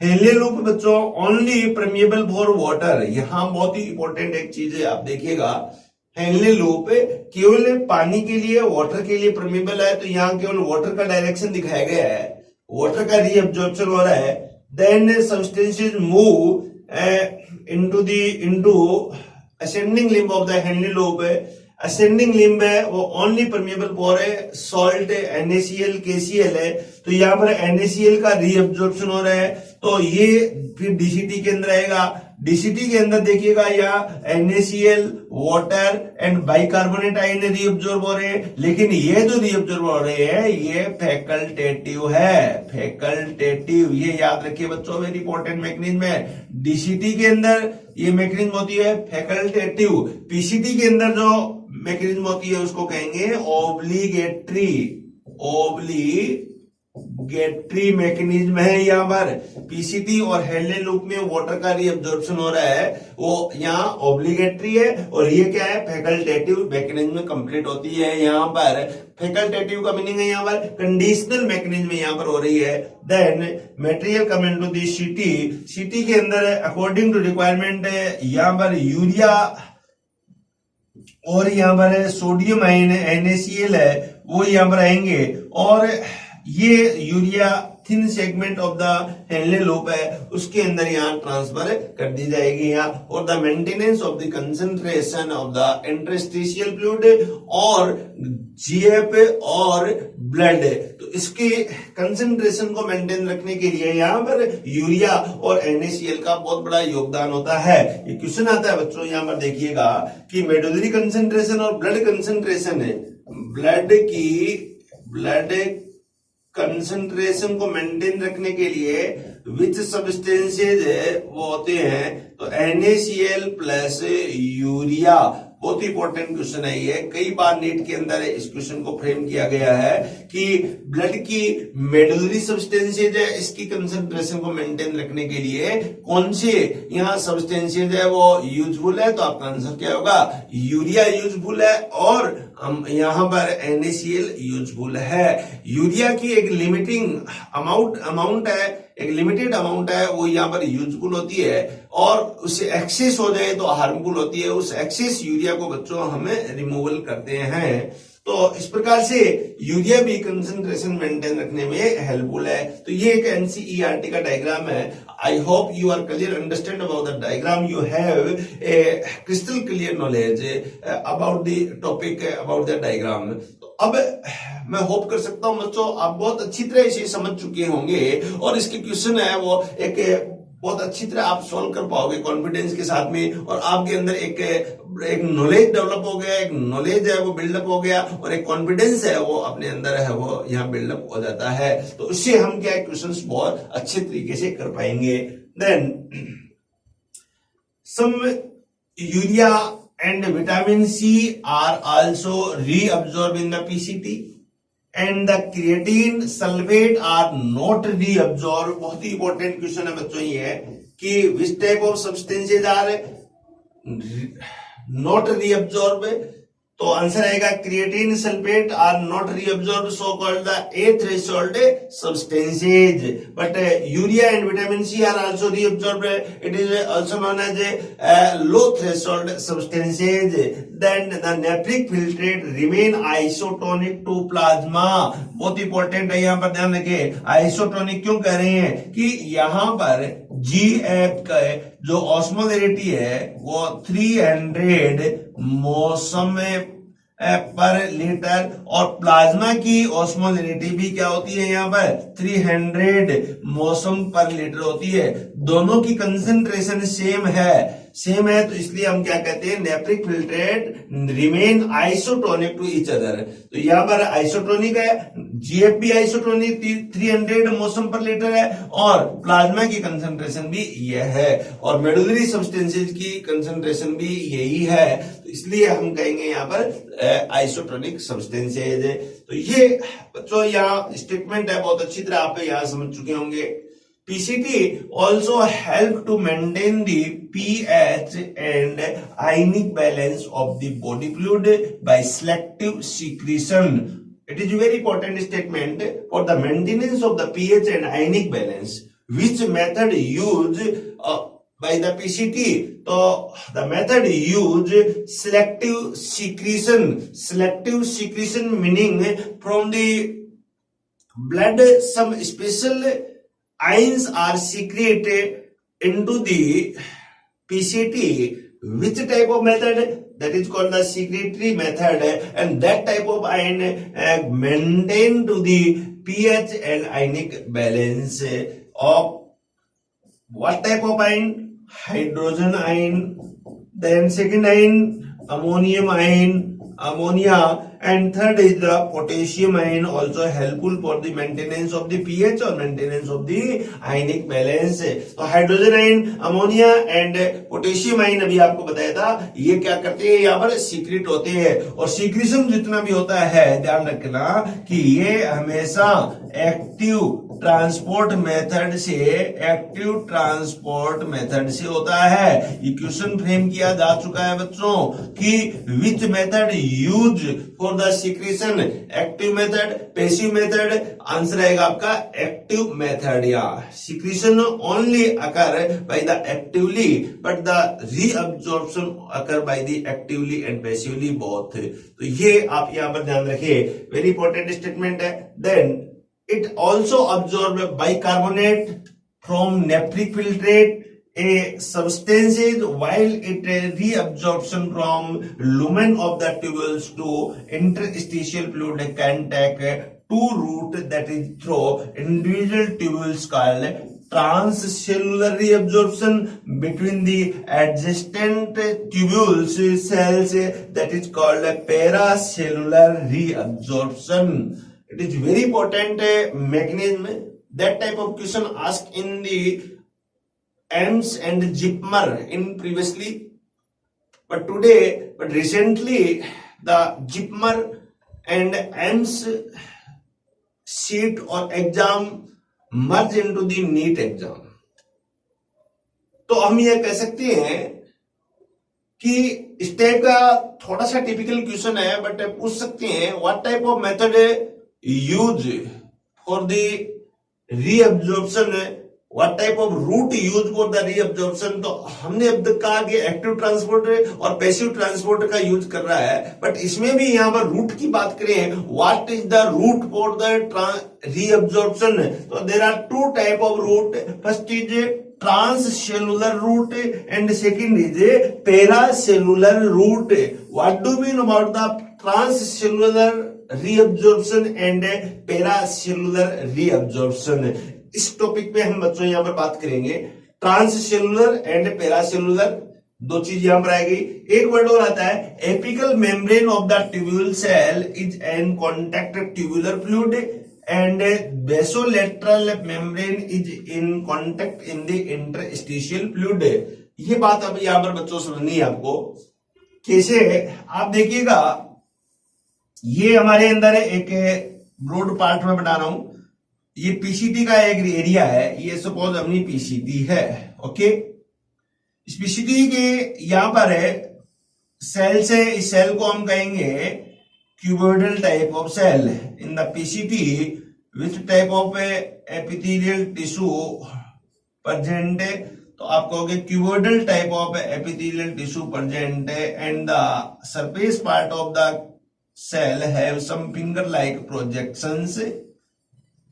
हेनले लूप बच्चों ओनली परमिएबल फॉर वाटर, यहां बहुत ही इंपॉर्टेंट एक चीज है, आप देखिएगा हेनले लूप केवल पानी के लिए, वाटर के लिए परमिएबल है, तो यहाँ केवल वाटर का डायरेक्शन दिखाया गया है, वाटर का रीअब्जॉर्प्शन हो रहा है। Then substances move into ascending limb of the Henle loop. Ascending limb है वो only permeable for salt, NaCl, KCl है, तो यहाँ पर NaCl का रीअब्जॉर्प्शन हो रहा है, तो ये फिर डीसीटी के अंदर आएगा। डीसीटी के अंदर देखिएगा यहाँ NaCl, water and bicarbonate ion reabsorb हो रहे हैं, लेकिन ये जो रीअब्जॉर्ब हो रहे हैं ये फैकल्टेटिव है, फैकल्टेटिव, ये याद रखिए बच्चों, वेरी इंपॉर्टेंट मैकेनिज्म है। डीसीटी के अंदर ये मैकेनिज्म होती है फैकल्टेटिव, पीसीटी के अंदर जो मैकेनिज्म होती है उसको कहेंगे ऑब्लिगेटरी, ऑब्लिगेटरी मैकेनिज्म है। यहाँ पर पीसीटी और हेनले लूप में वाटर का रीअब्जॉर्प्शन हो रहा है, वो यहाँ ऑब्लिगेटरी है, और ये क्या है, फैकल्टेटिव मैकेनिज्म कंप्लीट होती है। यहाँ पर फैकल्टेटिव का मीनिंग है यहाँ पर कंडीशनल मैकेनिज्म यहाँ पर हो रही है। Then material come into the city के अंदर अकॉर्डिंग टू रिक्वायरमेंट यहाँ पर यूरिया और यहाँ पर सोडियम आयन NaCl है वो यहाँ पर आएंगे, और ये urea thin segment of the Henle loop है उसके अंदर यहाँ ट्रांसफर कर दी जाएगी यहाँ, और the maintenance of the concentration of the interstitial fluid और जीएफ और ब्लड, तो इसके कंसंट्रेशन को मेंटेन रखने के लिए यहाँ पर यूरिया और NaCl का बहुत बड़ा योगदान होता है। ये क्वेश्चन आता है बच्चों, यहाँ पर देखिएगा कि मेडुलरी कंसंट्रेशन और ब्लड कंसंट्रेशन है, ब्लड कंसंट्रेशन को मेंटेन रखने के लिए विच सब्सटेंसेज वो होते हैं, तो NaCl प्लस यूरिया, बहुत ही इंपॉर्टेंट क्वेश्चन है ये, कई बार नीट के अंदर इस क्वेश्चन को फ्रेम किया गया है कि ब्लड की मेडुलरी सब्सटेंसेज है, इसकी कंसंट्रेशन को मेंटेन रखने के लिए कौन से यहाँ सब्सटेंसेज है वो यूजफुल है, तो आपका आंसर क्या होगा, यूरिया यूजफुल है, और यहाँ पर NaCl यूजफुल है। यूरिया की एक लिमिटिंग अमाउंट है, एक लिमिटेड अमाउंट है, वो यहाँ पर यूजफुल होती है, और उससे एक्सेस हो जाए तो हार्मफुल होती है, उस एक्सेस यूरिया को बच्चों हमें रिमूवल करते हैं। तो इस प्रकार से यूरिया भी कंसंट्रेशन मेंटेन रखने में हेल्पफुल है। तो ये एक एनसीईआरटी का डायग्राम है। I hope you are clear understand about the diagram, you have a crystal clear knowledge about the topic about the diagram. तो अब मैं होप कर सकता हूं बच्चों आप बहुत अच्छी तरह इसे समझ चुके होंगे, और इसके क्वेश्चन है वो एक बहुत अच्छी तरह आप सॉल्व कर पाओगे कॉन्फिडेंस के साथ में, और आपके अंदर एक नॉलेज डेवलप हो गया, एक नॉलेज है वो बिल्डअप हो गया, और एक कॉन्फिडेंस है वो अपने अंदर है वो यहाँ बिल्डअप हो जाता है। तो उससे हम क्या क्वेश्चंस बहुत अच्छे तरीके से कर पाएंगे। Then some urea and vitamin C are also reabsorbed in the PCT. and the creatine sulfate are not reabsorbed. बहुत ही इंपॉर्टेंट क्वेश्चन है बच्चों ये है कि which type of substances are not reabsorbed. तो आंसर आएगा creatine sulphate are not reabsorb, so called the a threshold substances, but urea and vitamin C are also reabsorb. It is also known as low threshold substances. Then the nephric filtrate remain isotonic to plasma. बहुत important है, यहां पर ध्यान रखिए. Isotonic क्यों कह रहे हैं कि यहां पर जीएफ का जो ऑस्मोलरिटी है वो 300 मौसम पर लीटर, और प्लाज्मा की ऑस्मोलरिटी भी क्या होती है यहाँ पर 300 मौसम पर लीटर होती है. दोनों की कंसंट्रेशन सेम है, तो इसलिए हम क्या कहते हैं, nephric filtrate remain isotonic to each other. तो यहाँ पर आइसोटोनिक है, जीएफ भी आइसोटोनिक 300 मौसम पर लीटर है, और प्लाज्मा की कंसंट्रेशन भी यह है, और मेडुलरी सब्सटेंसेज की कंसंट्रेशन भी यही है. तो इसलिए हम कहेंगे यहाँ पर आइसोटोनिक सब्सटेंसेज. तो ये बच्चों यहाँ स्टेटमेंट है, बहुत अच्छी तरह आप यहाँ समझ चुके होंगे. PCT also help to maintain the pH and ionic balance of the body fluid by selective secretion. It is a very important statement for the maintenance of the pH and ionic balance. Which method used by the PCT? So the method used selective secretion. Selective secretion meaning from the blood some special ions are secreted into the PCT. Which type of method? That is called the secretory method, and that type of ion maintain to the pH and ionic balance of what type of ion? Hydrogen ion. Then second ion, ammonium ion, ammonia, and third is the potassium ion, also helpful for the maintenance of the pH or maintenance of the ionic balance. तो hydrogen ion, ammonia and potassium ion अभी आपको बताया था, ये क्या करते हैं, यहाँ पर सीक्रेट होते हैं, और सीक्रेशन जितना भी होता है ध्यान रखना कि ये हमेशा एक्टिव ट्रांसपोर्ट मेथड से होता है. ये क्वेश्चन फ्रेम किया जा चुका है बच्चों कि which method use for the secretion, active method, passive method. Answer आएगा आपका एक्टिव मेथड. या secretion only occur by the actively, but the reabsorption occur by the actively and passively both. तो ये आप यहां पर ध्यान रखिए, वेरी इंपॉर्टेंट स्टेटमेंट है. Then it also absorb bicarbonate from nephric filtrate, a substances, while it reabsorption from lumen of the tubules to interstitial fluid can take two route, that is through individual tubules called transcellular reabsorption between the adjacent tubules cells, that is called paracellular reabsorption. It is very important mechanism. That type of question asked in the AIIMS and JIPMER in previously, but recently the JIPMER and AIIMS sheet or exam merge into the NEET exam. तो हम ये कह सकते हैं कि इस type का थोड़ा सा टिपिकल क्वेश्चन है, बट पूछ सकते हैं what type of method use for the reabsorption, what type of route use for the reabsorption. तो हमने अब तक कहा कि एक्टिव ट्रांसपोर्ट और पैसिव ट्रांसपोर्ट का यूज कर रहा है, बट इसमें भी यहां पर रूट की बात करें, what is the route for the reabsorption. तो there are two type of route. First is transcellular route and second is a paracellular route. What do you mean about the transcellular reabsorption and paracellular reabsorption? इस topic पे हम बच्चों यहाँ पर बात करेंगे. Transcellular and पैरासेलुलर दो चीज यहां पर आएगी. एक वर्ड और आता है apical membrane of the tubule cell is an contact tubular fluid and basolateral membrane is in contact in the interstitial fluid. ये बात अब यहां पर बच्चों समझनी है आपको. कैसे, आप देखिएगा ये हमारे अंदर एक ब्रॉड पार्ट में बता रहा हूं। ये पीसीटी का एक एरिया है, ये सपोज अपनी पीसीटी है, ओके। इस पीसीटी के यहां पर है सेल से, इस सेल को हम कहेंगे cuboidal type of cell in the PCT which type of epithelial tissue present, तो आप कहोगे cuboidal type of epithelial tissue present and the surface part of the cell have some finger like projections,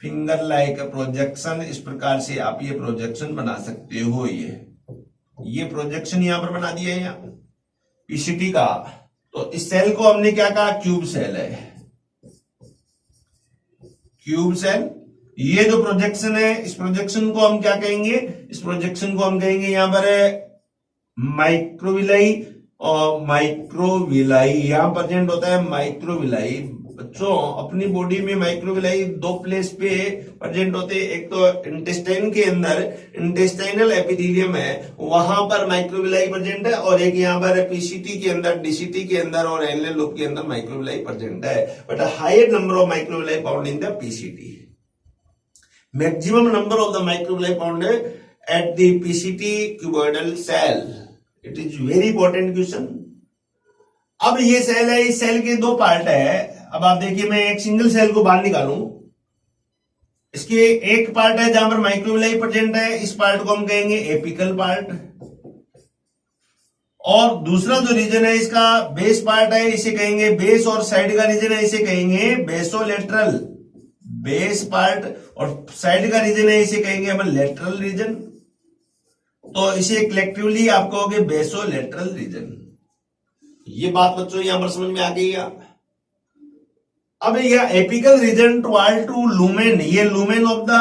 finger like projection, इस प्रकार से आप ये projection बना सकते हो। ये प्रोजेक्शन यहां पर बना दिया है यहां पीसीटी का। तो इस सेल को हमने क्या कहा, क्यूब सेल है, क्यूब सेल। ये जो प्रोजेक्शन है, इस प्रोजेक्शन को हम क्या कहेंगे, इस प्रोजेक्शन को हम कहेंगे यहां पर माइक्रोविलाई, और माइक्रोविलाई यहां प्रेजेंट होता है माइक्रोविलाई। बच्चों अपनी बॉडी में माइक्रोविलाई दो प्लेस पे प्रेजेंट होते हैं, एक तो इंटेस्टाइन के अंदर इंटेस्टाइनल एपिथेलियम है, वहां पर माइक्रोविलाई प्रेजेंट है, और एक यहाँ पर पीसीटी के अंदर, डीसीटी के अंदर और एनुलर लूप के अंदर माइक्रोविलाई प्रेजेंट है। But higher number of microvilli found in the PCT, maximum number of the microvilli found at the PCT cuboidal cell. It is very important question. अब ये सेल है, इस सेल के दो part है। अब आप देखिए, मैं एक सिंगल सेल को बाहर निकालूं, इसके एक पार्ट है जहां पर माइक्रोविलाई प्रेजेंट है, इस पार्ट को हम कहेंगे एपिकल पार्ट, और दूसरा जो रीजन है इसका बेस पार्ट है, इसे कहेंगे बेस, और साइड का रीजन है इसे कहेंगे बेसोलेटरल, बेस पार्ट, और साइड का रीजन है इसे कहेंगे हम लेटरल रीजन। तो इसे कलेक्टिवली आप कहोगे बेसोलेटरल रीजन। ये बात बच्चों यहां पर समझ में आ गई है। अब यह apical region toward to lumen, ये lumen of the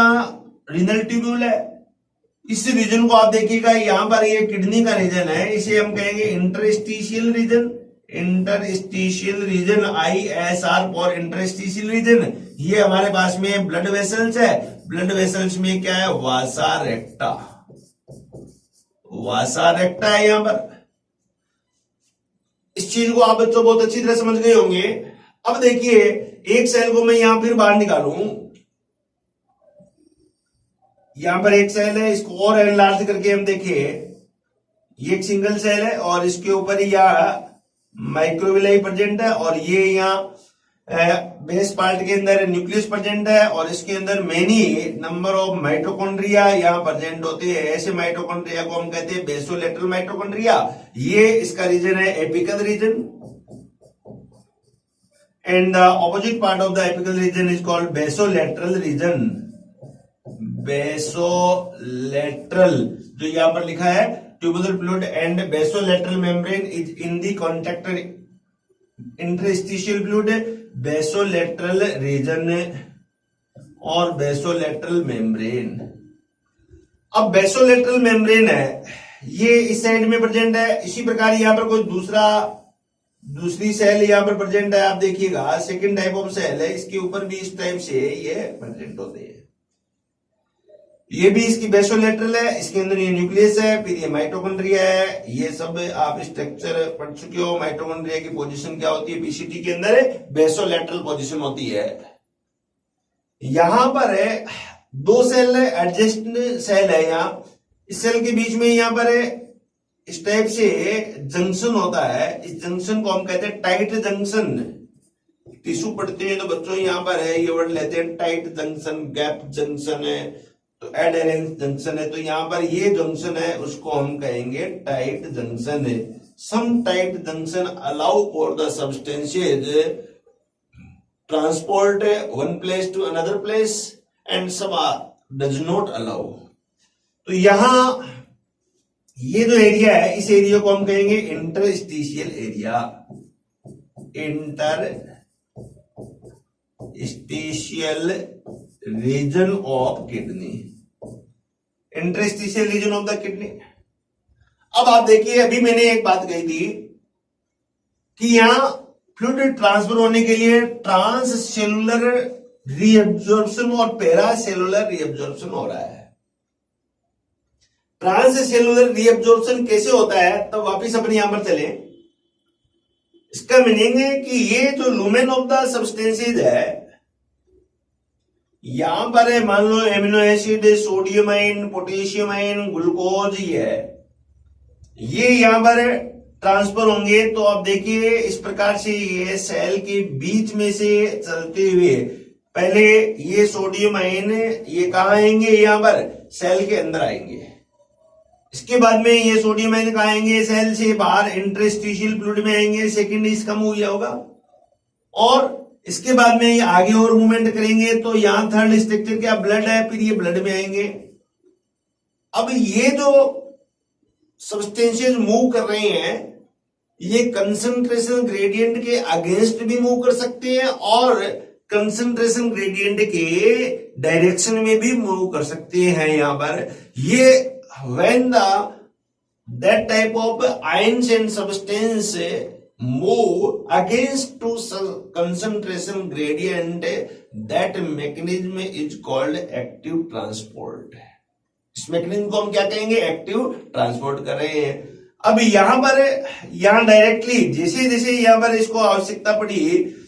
renal tubule है। इस रीजन को आप देखिएगा, यहां पर ये किडनी का रीजन है, इसे हम कहेंगे interstitial region, interstitial region, ISR for interstitial region. ये हमारे पास में ब्लड वेसल्स है, ब्लड वेसल्स में क्या है, वासा रेक्टा, वासा रेक्टा है यहां पर। इस चीज को आप बच्चों बहुत अच्छी तरह समझ गए होंगे। अब देखिए, एक सेल को मैं यहां फिर बाहर निकालूं, यहां पर एक सेल है, इसको और एनलार्ज करके हम देखिए, ये एक सिंगल सेल है और इसके ऊपर ही यहां माइक्रोविलाई प्रेजेंट है, और ये यहां बेस पार्ट के अंदर न्यूक्लियस प्रेजेंट है, और इसके अंदर मेनी नंबर ऑफ माइटोकॉन्ड्रिया यहां प्रेजेंट होते हैं। ऐसे माइटोकॉन्ड्रिया को हम कहते हैं बेसोलेटरल माइटोकॉन्ड्रिया। ये इसका रीजन है apical region, and the opposite part of the apical region is called basolateral region. Basolateral जो यहां पर लिखा है, tubular fluid and basolateral membrane is in the contact interstitial fluid, basolateral region और बेसोलेटरल मेम्ब्रेन। अब बेसोलेटरल membrane है, ये इस साइड में प्रेजेंट है। इसी प्रकार यहां पर कोई दूसरी सेल यहां पर प्रेजेंट है, आप देखिएगा सेकंड टाइप ऑफ सेल है, इसके ऊपर भी इस टाइप से ये प्रेजेंट होते हैं। ये भी इसकी बेसोलेटरल है, इसके अंदर ये न्यूक्लियस है, फिर ये माइटोकॉन्ड्रिया है। ये सब आप स्ट्रक्चर पढ़ चुके हो। माइटोकॉन्ड्रिया की पोजीशन क्या होती है पीसीटी के अंदर, बेसोलेटरल पोजीशन होती है। यहां पर है दो सेल है, एडजेसेंट सेल है, यहां इस सेल के बीच में यहां पर है इस टाइप से जंक्शन होता है। इस जंक्शन को हम कहते हैं टाइट जंक्शन। टिश्यू पढ़ते हैं तो बच्चों यहां पर है, ये वर्ड लेते हैं टाइट जंक्शन, गैप जंक्शन है, तो एडहेरेंस जंक्शन है। तो यहां पर ये जंक्शन है, उसको हम कहेंगे टाइट जंक्शन है। Some tight junction allow for the substances transport one place to another place and some does not allow. तो यहां ये जो एरिया है, इस एरिया को हम कहेंगे interstitial area, interstitial region of kidney, interstitial region of the kidney. अब आप देखिए, अभी मैंने एक बात कही थी कि यहां फ्लूइड ट्रांसफर होने के लिए ट्रांससेलुलर रीअब्जॉर्प्शन और पैरासेलुलर रीअब्जॉर्प्शन हो रहा है। ट्रांससेलुलर रीअब्जॉर्प्शन कैसे होता है, तो वापिस अपने यहां पर चले। इसका मीनिंग है कि ये जो लूमेन ऑफ द सब्सटेंसेज है, यहां पर है मान लो amino acid, sodium ion, potassium ion, glucose ये यहां पर ट्रांसफर होंगे। तो अब देखिए इस प्रकार से ये सेल के बीच में से चलते हुए पहले ये सोडियम आयन ये कहां आएंगे, यहां पर सेल के अंदर आएंगे। इसके बाद में ये सोडियम आयन कहां आएंगे, सेल से बाहर इंटरस्टिशियल फ्लूइड में आएंगे, सेकेंड इसका मूव किया होगा। और इसके बाद में ये आगे और मूवमेंट करेंगे तो यहां थर्ड स्ट्रक्चर क्या, ब्लड है, फिर ये ब्लड में आएंगे। अब ये जो सब्सटेंसेस मूव कर रहे हैं ये कंसंट्रेशन ग्रेडियंट के अगेंस्ट भी मूव कर सकते हैं और कंसंट्रेशन ग्रेडियंट के डायरेक्शन में भी मूव कर सकते हैं। यहां पर ये when the that type of ions and substance move against to concentration gradient, that mechanism is called active transport। इस मैकेनिज्म को हम क्या कहेंगे, एक्टिव ट्रांसपोर्ट कर रहे हैं। अब यहां पर यहां डायरेक्टली जैसे जैसे यहां पर इसको आवश्यकता पड़ी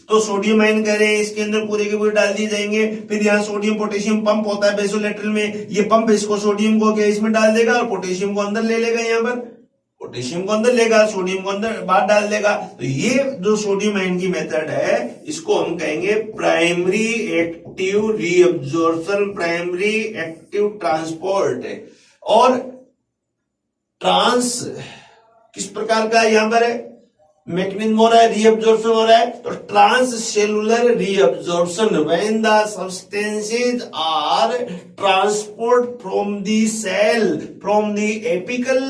तो सोडियम आयन कह रहे हैं इसके अंदर पूरे के पूरे डाल दिए जाएंगे। फिर यहाँ सोडियम पोटेशियम पंप होता है बेसोलेटरल में, ये पंप इसको सोडियम को क्या इसमें डाल देगा और पोटेशियम को अंदर ले लेगा। यहाँ पर पोटेशियम को अंदर लेगा, सोडियम को अंदर बाहर डाल देगा। तो ये जो सोडियम आयन की मेथड है इसको हम कहेंगे primary active reabsorption, primary active transport. और ट्रांस किस प्रकार का यहां पर है मैकेनिज्म हो रहा है, रीअब्जॉर्प्शन हो रहा है। तो transcellular reabsorption when the substances are transport from the cell from the apical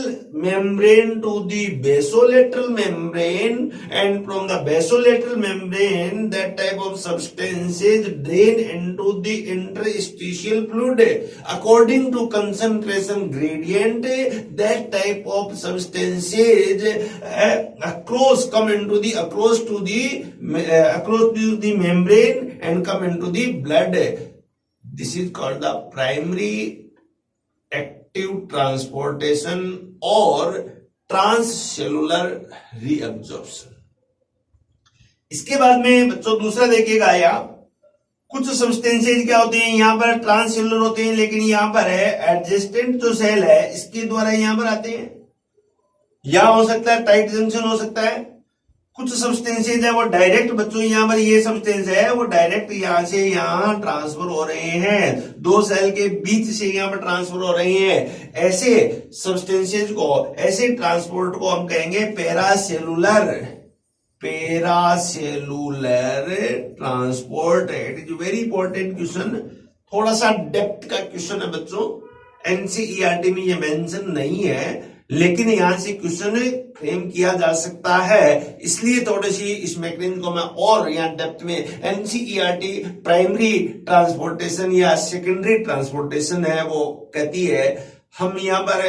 membrane to the basolateral membrane and from the basolateral membrane that type of substances drain into the interstitial fluid according to concentration gradient. That type of substances come into the across to the membrane and come into the blood. This is called the primary active transportation or transcellular reabsorption। इसके बाद में बच्चों दूसरा देखिएगा, यहाँ कुछ substances क्या होते हैं यहाँ पर ट्रांससेलुलर होते हैं, लेकिन यहाँ पर है एडजेस्टेंट जो सेल है इसके द्वारा यहाँ पर आते हैं। यहां हो सकता है टाइट जंक्शन हो सकता है। कुछ सब्सटेंसेज है वो डायरेक्ट बच्चों यहाँ पर ये सब्सटेंस है वो डायरेक्ट यहां से यहां ट्रांसफर हो रहे हैं, दो सेल के बीच से यहां पर ट्रांसफर हो रहे हैं। ऐसे सब्सटेंसेज को, ऐसे ट्रांसपोर्ट को हम कहेंगे paracellular transport. It is very important question, थोड़ा सा डेप्थ का क्वेश्चन है बच्चों। एनसीईआरटी में ये मेंशन नहीं है लेकिन यहां से क्वेश्चन फ्रेम किया जा सकता है, इसलिए थोड़ी सी इस मैकेनिज्म को मैं और यहाँ डेप्थ में एनसीईआरटी प्राइमरी ट्रांसपोर्टेशन या सेकेंडरी ट्रांसपोर्टेशन है वो कहती है। हम यहाँ पर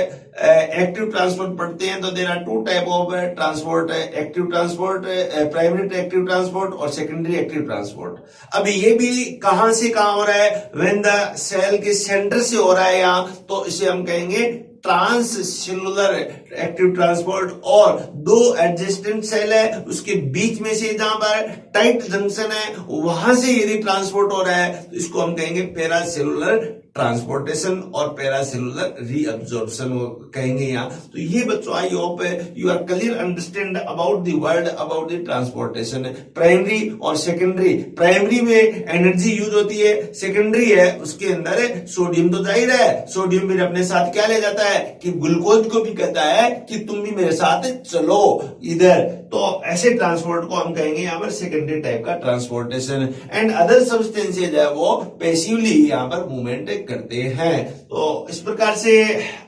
एक्टिव ट्रांसपोर्ट पढ़ते हैं तो there are two type of transport, active transport, primary active transport और सेकेंडरी एक्टिव ट्रांसपोर्ट। अब ये भी कहां से कहां हो रहा है, व्हेन द सेल के सेंटर से हो रहा है यहाँ, तो इसे हम कहेंगे ट्रांस सेलुलर एक्टिव ट्रांसपोर्ट। और दो एडजेस्टेंट सेल है उसके बीच में से जहां पर टाइट जंक्शन है वहां से यदि ट्रांसपोर्ट हो रहा है तो इसको हम कहेंगे पैरासेलुलर ट्रांसपोर्टेशन और पैरासेलुलर रीअब्जॉर्प्शन कहेंगे यहाँ। तो ये बच्चों I hope you are clear understand about the word about the transportation. Primary और सेकेंडरी, प्राइमरी में एनर्जी यूज होती है, सेकेंडरी है उसके अंदर सोडियम तो जाहिर है, सोडियम फिर अपने साथ क्या ले जाता है कि ग्लूकोज को भी कहता है कि तुम भी मेरे साथ चलो इधर। तो ऐसे ट्रांसपोर्ट को हम कहेंगे यहाँ पर सेकेंडरी टाइप का ट्रांसपोर्टेशन। एंड अदर सब्सटेंसेज है वो पैसिवली यहाँ पर मूवमेंट करते हैं। तो इस प्रकार से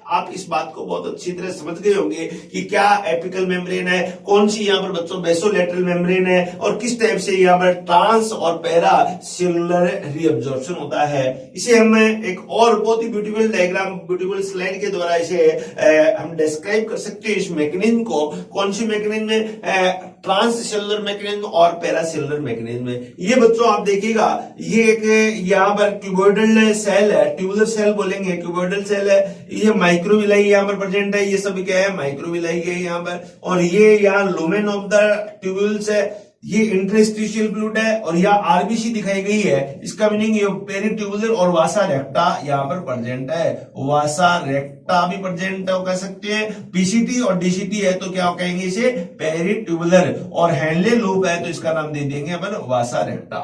आप इस बात को बहुत अच्छी तरह समझ गए होंगे कि क्या एपिकल मेम्ब्रेन है, कौन सी यहाँ पर बच्चों बेसोलेटरल मेम्ब्रेन है और किस टाइप से यहाँ पर ट्रांस और पैरा सेलुलर रीअब्जॉर्प्शन होता है। इसे हम एक और बहुत ही ब्यूटीफुल डायग्राम, ब्यूटीफुल स्लाइड के द्वारा इसे हम डिस्क्राइब कर सकते हैं इस मैकेनिज्म को। कौन सी मैकेनिज्म है, ट्रांस सेलुलर मैकेनिज्म और पैरासेलुलर मैकेनिज्म। ये बच्चों आप देखिएगा ये एक यहाँ पर क्यूबोइडल सेल है, ट्यूबुलर सेल बोलेंगे, क्यूबोइडल सेल है। ये माइक्रोविलाई यहाँ पर प्रेजेंट है, ये सब क्या है माइक्रोविलाई है यहाँ पर। और ये यहाँ लुमेन ऑफ द ट्यूब्यूल्स है, ये इंटरस्टिशियल फ्लूइड है और यहाँ आरबीसी दिखाई गई है, इसका मीनिंग ये पेरिट्यूबुलर और वासा रेक्टा यहाँ पर प्रेजेंट है, वासा रेक्टा भी प्रेजेंट है कह सकते हैं। पीसीटी और डीसीटी है तो क्या कहेंगे इसे, पेरिट्यूबुलर, और हैंले लूप है तो इसका नाम दे देंगे अपन वासा रेक्टा।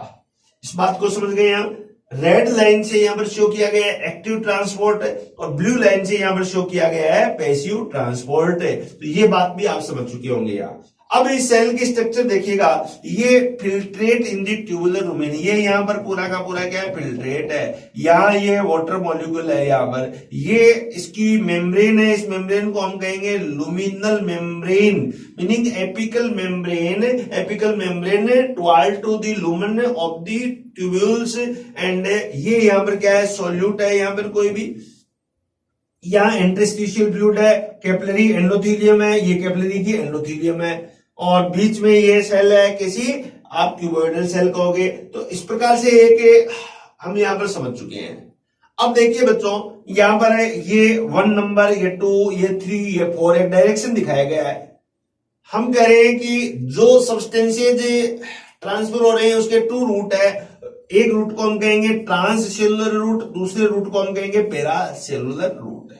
इस बात को समझ गए। यहाँ रेड लाइन से यहाँ पर शो किया गया है एक्टिव ट्रांसपोर्ट और ब्लू लाइन से यहाँ पर शो किया गया है पैसिव ट्रांसपोर्ट। तो ये बात भी आप समझ चुके होंगे। यहाँ अब इस सेल की स्ट्रक्चर देखिएगा, ये फिल्ट्रेट इन दी ट्यूबुलर रूमेन, ये यहाँ पर पूरा का पूरा क्या है, फिल्ट्रेट है। यहाँ ये वाटर मॉलिक्यूल है, यहाँ पर ये इसकी मेम्ब्रेन है, इस मेम्ब्रेन को हम कहेंगे luminal membrane, meaning apical membrane, apical membrane toward to the lumen of the tubules. And ये यहाँ पर क्या है, सोल्यूट है यहाँ पर कोई भी। यहाँ इंटरस्टिशियल फ्लूइड है, कैपिलरी एंडोथेलियम है, ये कैपिलरी की एंडोथेलियम है, और बीच में ये सेल है किसी आप क्यूबॉइडल सेल कहोगे। तो इस प्रकार से एक हम यहां पर समझ चुके हैं। अब देखिए बच्चों, यहां पर है ये 1 नंबर, ये 2, ये 3, ये 4, एक डायरेक्शन दिखाया गया है। हम कह रहे हैं कि जो सब्सटेंसेज ट्रांसफर हो रहे हैं उसके 2 रूट है। एक रूट को हम कहेंगे ट्रांससेलुलर रूट, दूसरे रूट को हम कहेंगे पेरासेलुलर रूट।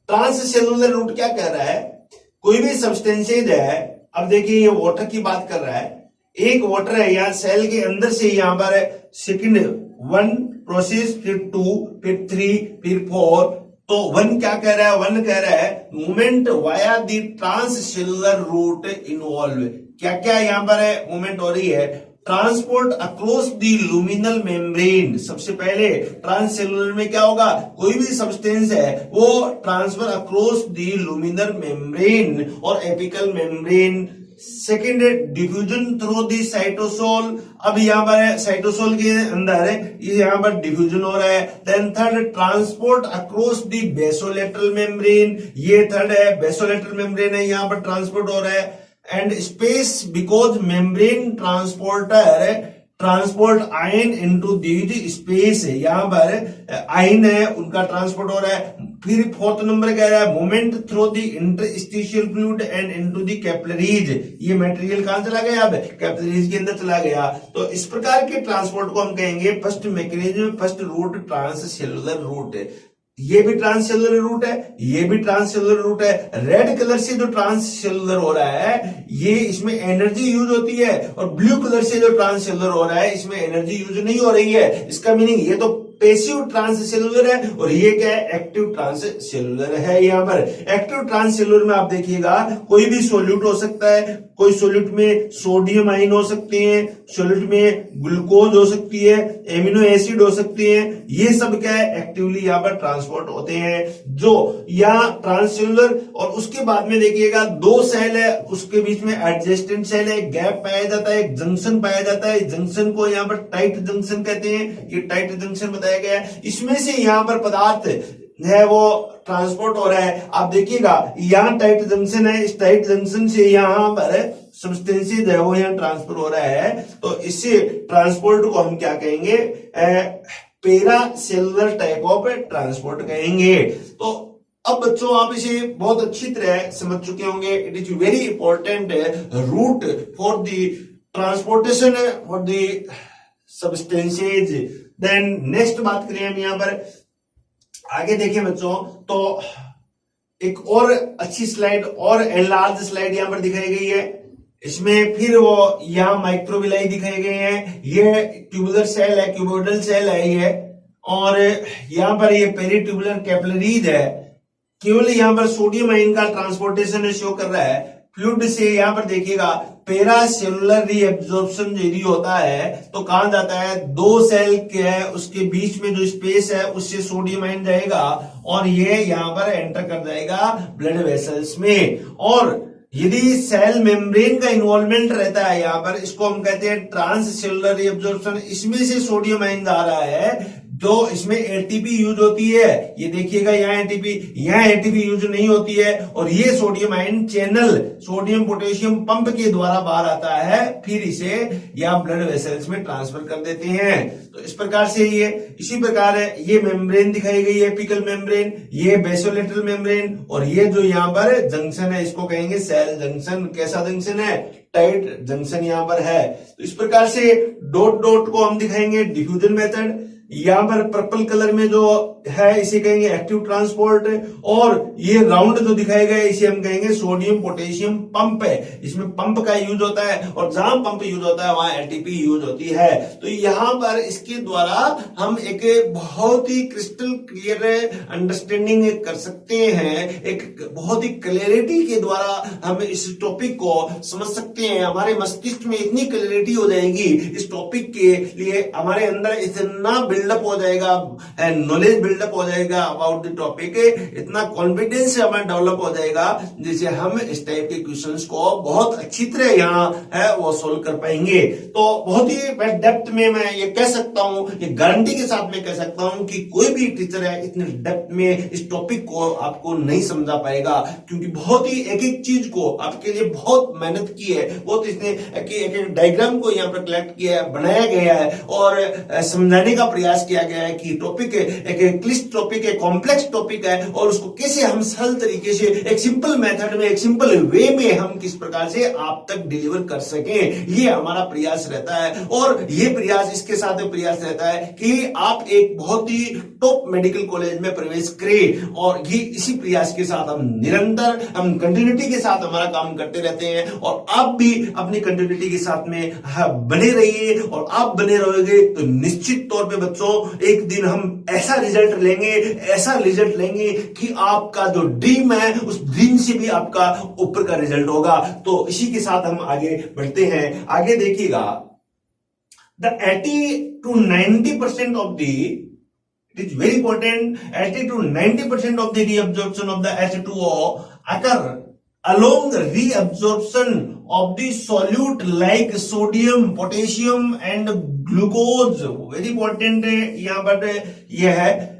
ट्रांससेलुलर रूट क्या कह रहा है, कोई भी सब्सटेंसेज है, अब देखिए ये वाटर की बात कर रहा है, एक वाटर है यहाँ सेल के अंदर से यहां पर सेकंड 1 प्रोसेस, फिर 2, फिर 3, फिर 4। तो 1 क्या कह रहा है, 1 कह रहा है movement via the transcellular route involve. क्या क्या यहां पर है मूवमेंट हो रही है, transport across the luminal membrane. सबसे पहले ट्रांससेलुलर में क्या होगा, कोई भी सब्सटेंस है वो transfer across the luminal membrane और apical membrane. Second diffusion through the cytosol, अब यहाँ पर साइटोसोल के अंदर यहाँ पर डिफ्यूजन हो रहा है। Then third transport across the basolateral membrane, ये थर्ड है बेसोलेटरल मेम्ब्रेन है, यहाँ पर ट्रांसपोर्ट हो रहा है। And space because membrane transporter transport ion into the space, यहां पर आयन है उनका ट्रांसपोर्ट हो रहा है। फिर 4th नंबर कह रहा है movement through the interstitial fluid and into the capillaries, ये मटेरियल कहां चला गया, अब कैपिलरीज के अंदर चला गया। तो इस प्रकार के ट्रांसपोर्ट को हम कहेंगे first mechanism, first route transcellular route. ये भी ट्रांससेलुलर रूट है, ये भी ट्रांससेलुलर रूट है। रेड कलर से जो ट्रांससेलुलर हो रहा है ये इसमें एनर्जी यूज होती है, और ब्लू कलर से जो ट्रांससेलुलर हो रहा है इसमें एनर्जी यूज नहीं हो रही है। इसका मीनिंग ये तो पैसिव ट्रांससेलुलर है और ये क्या है, एक्टिव ट्रांससेलुलर है। यहाँ पर एक्टिव ट्रांससेलुलर में आप देखिएगा कोई भी सोल्यूट हो सकता है, कोई सोल्यूट में सोडियम आयन हो सकते हैं, सोल्यूट में ग्लूकोज हो सकती है, एमिनो एसिड हो सकते हैं, ये सब क्या है एक्टिवली यहाँ पर ट्रांसपोर्ट होते हैं। जो यहाँ ट्रांससेलुलर, और उसके बाद में देखिएगा 2 सेल है, उसके बीच में एडजेस्टेंट सेल है, गैप पाया जाता है, एक जंक्शन पाया जाता है। जंक्शन को यहाँ पर टाइट जंक्शन कहते हैं, ये टाइट जंक्शन बताया गया है। इसमें से यहाँ पर पदार्थ है वो ट्रांसपोर्ट हो रहा है। आप देखिएगा यहाँ टाइट जंक्शन है, इस टाइट जंक्शन से यहाँ पर सब्सटेंसेज है वो यहाँ ट्रांसफर हो रहा है। तो इसी ट्रांसपोर्ट को हम क्या कहेंगे, पेरासेलुलर टाइप ऑफ ट्रांसपोर्ट कहेंगे। तो अब बच्चों आप इसे बहुत अच्छी तरह समझ चुके होंगे। It is very important route for the transportation for the substances. Then next बात करें हम यहाँ पर आगे देखिए बच्चों, तो एक और अच्छी स्लाइड और एनलार्ज स्लाइड यहां पर दिखाई गई है। इसमें फिर वो यहाँ माइक्रोविलाई दिखाए गए हैं, ये ट्यूबुलर सेल है, क्यूबोइडल सेल है ये, और यहाँ पर ये पेरिट्यूबुलर कैपिलरीज है। केवल यहाँ पर सोडियम आयन का ट्रांसपोर्टेशन शो कर रहा है। फ्लूइड से यहाँ पर देखिएगा पेरासेलुलर रीएब्जॉर्प्शन यदि होता है तो कहां जाता है, 2 सेल के है उसके बीच में जो स्पेस है उससे सोडियम आयन जाएगा और ये यहाँ पर एंटर कर जाएगा ब्लड वेसल्स में। और यदि सेल मेम्ब्रेन का इन्वॉल्वमेंट रहता है यहाँ पर, इसको हम कहते हैं ट्रांससेलुलर रीएब्जॉर्प्शन, इसमें से सोडियम आयन जा रहा है जो इसमें एटीपी यूज होती है, ये देखिएगा यहाँ एटीपी यूज नहीं होती है, और ये sodium ion channel sodium potassium pump के द्वारा बाहर आता है, फिर इसे यहाँ ब्लड वेसल्स में ट्रांसफर कर देते हैं। तो इस प्रकार से ये इसी प्रकार है, ये मेम्ब्रेन दिखाई गई है, एपिकल मेम्ब्रेन, ये बेसोलेटरल मेम्ब्रेन, और ये जो यहाँ पर जंक्शन है इसको कहेंगे सेल जंक्शन। कैसा जंक्शन है? टाइट जंक्शन यहाँ पर है। तो इस प्रकार से डॉट डॉट को हम दिखाएंगे डिफ्यूजन मेथड। यहाँ पर पर्पल कलर में जो है इसे कहेंगे एक्टिव ट्रांसपोर्ट, और ये राउंड जो दिखाया गया है इसे हम कहेंगे सोडियम पोटेशियम पंप है। इसमें पंप का यूज होता है, और जहां पंप यूज होता है वहां एटीपी यूज होती है। तो यहाँ पर इसके द्वारा हम एक बहुत ही क्रिस्टल क्लियर अंडरस्टैंडिंग कर सकते हैं, एक बहुत ही क्लैरिटी के द्वारा हम इस टॉपिक को समझ सकते हैं। हमारे मस्तिष्क में इतनी क्लैरिटी हो जाएगी इस टॉपिक के लिए, हमारे अंदर इतना बिल्डअप हो जाएगा, नॉलेज बिल्डअप हो जाएगा अबाउट द टॉपिक, इतना कॉन्फिडेंस हमें डेवलप हो जाएगा जिससे हम इस टाइप के क्वेश्चंस को बहुत अच्छी तरह यहाँ है वो सोल्व कर पाएंगे। तो बहुत ही डेप्थ में मैं ये कह सकता हूँ, ये गारंटी के साथ मैं कह सकता हूँ कि कोई भी टीचर है इतने डेप्थ में इस टॉपिक को आपको नहीं समझा पाएगा, क्योंकि बहुत ही एक एक चीज को आपके लिए बहुत मेहनत की है, बहुत इसने एक एक डायग्राम को यहाँ पर कलेक्ट किया है, बनाया गया है, और समझाने का प्रयास किया गया है कि टॉपिक एक क्लिष्ट टॉपिक है, कॉम्प्लेक्स टॉपिक है, और उसको कैसे हम सरल तरीके से एक सिंपल मेथड में, एक सिंपल वे में हम किस प्रकार से आप तक डिलीवर कर सकें, ये हमारा प्रयास रहता है। और ये प्रयास इसके साथ प्रयास रहता है कि आप एक बहुत ही टॉप मेडिकल कॉलेज में प्रवेश करें, और ये इसी प्रयास के साथ हम निरंतर हम कंटिन्यूटी के साथ हमारा काम करते रहते हैं, और आप भी अपनी कंटिन्यूटी के साथ में बने रहिए, और आप बने रहोगे तो निश्चित तौर पे बच्चों एक दिन हम ऐसा रिजल्ट लेंगे कि आपका जो ड्रीम है उस ड्रीम से भी आपका ऊपर का रिजल्ट होगा। तो इसी के साथ हम आगे बढ़ते हैं। आगे देखिएगा, the 80 to 90% of the, it is very important, 80 to 90% of the reabsorption of the H2O occur along the reabsorption of the solute like sodium, potassium and glucose. Very important है यहाँ पर यह है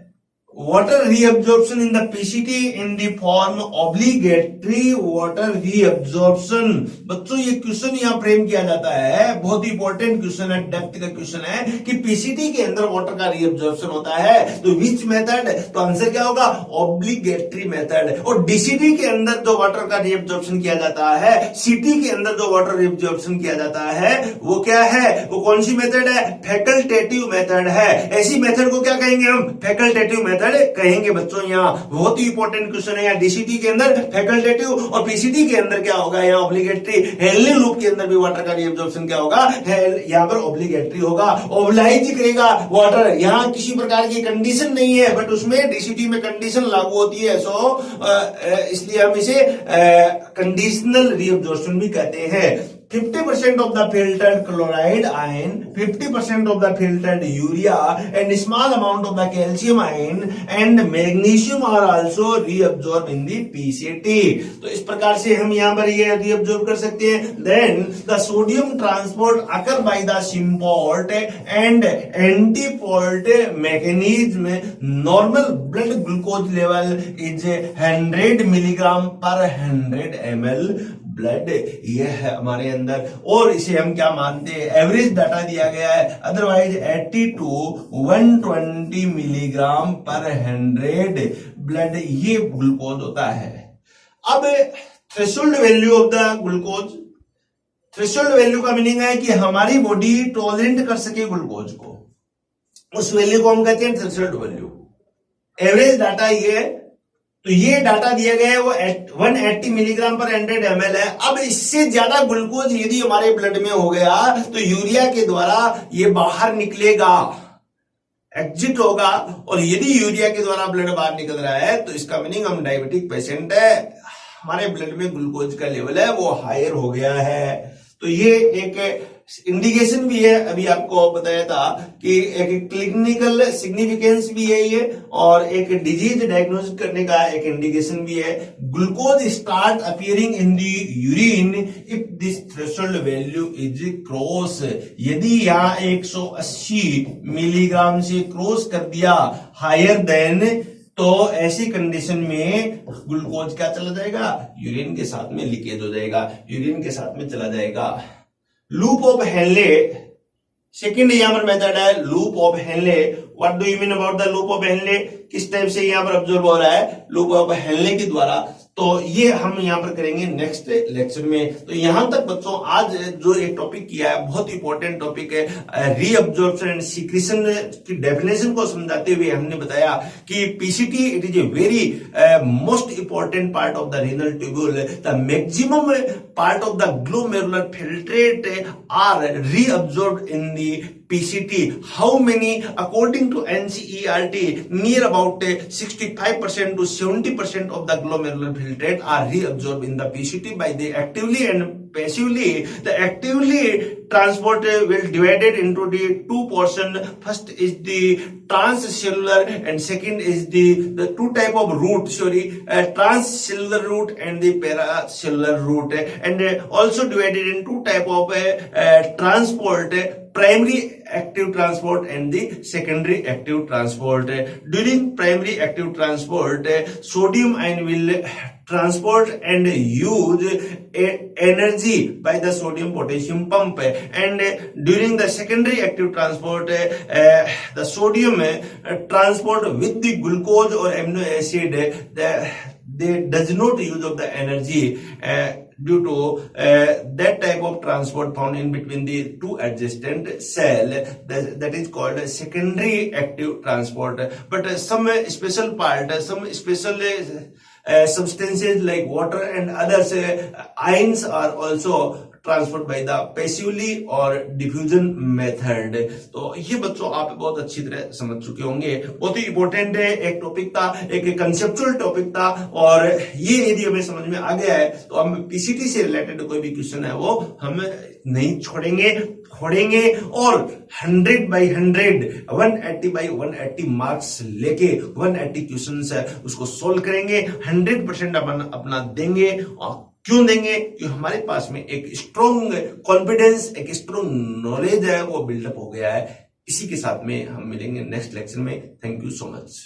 water reabsorption in the PCT in the form obligatory water reabsorption। बच्चों ये question यहाँ frame किया जाता है, बहुत ही इंपॉर्टेंट क्वेश्चन है, डेप्थ का क्वेश्चन है कि पीसीटी के अंदर वाटर का रीअब्जॉर्प्शन होता है, तो विच मेथड? तो आंसर क्या होगा? Obligatory method. और डीसीटी के अंदर जो वाटर का रीअब्जॉर्प्शन किया जाता है, सीटी के अंदर जो वाटर रीअब्जॉर्प्शन किया जाता है वो क्या है? वो कौन सी मेथड है? फैकल्टेटिव मेथड है। ऐसी मेथड को क्या कहेंगे हम? फैकल्टेटिव मेथड कहेंगे बच्चों। यहाँ बहुत ही इंपॉर्टेंट क्वेश्चन है, यहाँ डीसीटी के अंदर फैकल्टेटिव और पीसीटी के अंदर क्या होगा? यहाँ ऑब्लिगेटरी। हेनली लूप के अंदर भी वाटर का रीअब्जॉर्प्शन क्या होगा? यहाँ पर ऑब्लिगेटरी होगा। ऑब्लाइज करेगा वाटर, यहाँ किसी प्रकार की कंडीशन नहीं है, बट उसमें डीसीटी में कंडीशन लागू होती है, सो इसलिए हम इसे कंडीशनल रीअब्जॉर्प्शन भी कहते हैं। 50% of the filtered chloride ion, 50% of the filtered urea and small amount of the calcium ion and magnesium are also reabsorbed in the PCT। तो इस प्रकार से हम यहाँ पर ये reabsorb कर सकते हैं। Then the sodium transport occur by the symport and antiport mechanism। Normal blood glucose level is 100 milligram per 100 ml blood, ये है हमारे अंदर। और इसे हम क्या मानते हैं? एवरेज डाटा दिया गया है, अदरवाइज 80 to 120 मिलीग्राम पर 100 ब्लड ये ग्लूकोज होता है। अब threshold value of the glucose, threshold value का मीनिंग है कि हमारी बॉडी टॉलरेंट कर सके ग्लूकोज को, उस वैल्यू को हम कहते हैं थ्रेशोल्ड वैल्यू। एवरेज डाटा ये, तो ये डाटा दिया गया है वो 180 मिलीग्राम पर 100 ml है। अब इससे ज्यादा ग्लूकोज यदि हमारे ब्लड में हो गया तो यूरिया के द्वारा ये बाहर निकलेगा, एग्जिट होगा, और यदि यूरिया के द्वारा ब्लड बाहर निकल रहा है तो इसका मीनिंग हम डायबिटिक पेशेंट है, हमारे ब्लड में ग्लूकोज का लेवल है वो हायर हो गया है। तो ये एक इंडिकेशन भी है, अभी आपको बताया था कि एक क्लिनिकल सिग्निफिकेंस भी है ये, और एक डिजीज डायग्नोसिस करने का एक इंडिकेशन भी है। Glucose start appearing in the urine if this threshold value is cross, यदि यहाँ 180 मिलीग्राम से क्रॉस कर दिया हायर देन, तो ऐसी कंडीशन में ग्लूकोज क्या चला जाएगा, यूरिन के साथ में लीकेज हो जाएगा, यूरिन के साथ में चला जाएगा। लूप ऑफ हेनले, सेकेंड यहां पर मेथड है loop of Henle. What do you mean about the loop of Henle, किस टाइप से यहां पर ऑब्जर्व हो रहा है लूप ऑफ हेनले के द्वारा, तो ये हम यहां पर करेंगे नेक्स्ट लेक्चर में। तो यहां तक बच्चों आज जो एक टॉपिक किया है बहुत इंपॉर्टेंट टॉपिक है, रीअब्जॉर्प्शन एंड सीक्रेशन की डेफिनेशन को समझाते हुए हमने बताया कि PCT it is a very most important part of the renal tubule, the maximum part of the glomerular filtrate are reabsorbed in the PCT. How many? According to NCERT, near about 65% to 70% of the glomerular filtrate are reabsorbed in the PCT by the actively and passively. The actively transport will divided into the two portion. First is the transcellular and second is the two type of route. Transcellular route and the paracellular route, and also divided in two type of transport. Primary active transport and the secondary active transport. During primary active transport, sodium ion will transport and use energy by the sodium potassium pump, and during the secondary active transport, the sodium transport with the glucose or amino acid, they does not use of the energy due to that type of transport found in between the two adjacent cell, that is called secondary active transport. But some special part, some special substances like water and others, ions are also transferred by the passively और diffusion method. तो ये बच्चों आप बहुत अच्छी तरह समझ चुके होंगे, बहुत ही इंपॉर्टेंट है, एक टॉपिक था, एक कंसेप्चुअल टॉपिक था, और ये यदि हमें समझ में आ गया है तो हम पीसीटी से रिलेटेड कोई भी क्वेश्चन है वो हम नहीं छोड़ेंगे, खोड़ेंगे, और 100 by 100 180 by 180 मार्क्स लेके 180 क्वेश्चंस है उसको सोल्व करेंगे, 100% अपना देंगे। और क्यों देंगे? कि हमारे पास में एक स्ट्रॉन्ग कॉन्फिडेंस, एक स्ट्रॉन्ग नॉलेज है वो बिल्डअप हो गया है। इसी के साथ में हम मिलेंगे नेक्स्ट लेक्चर में। Thank you so much.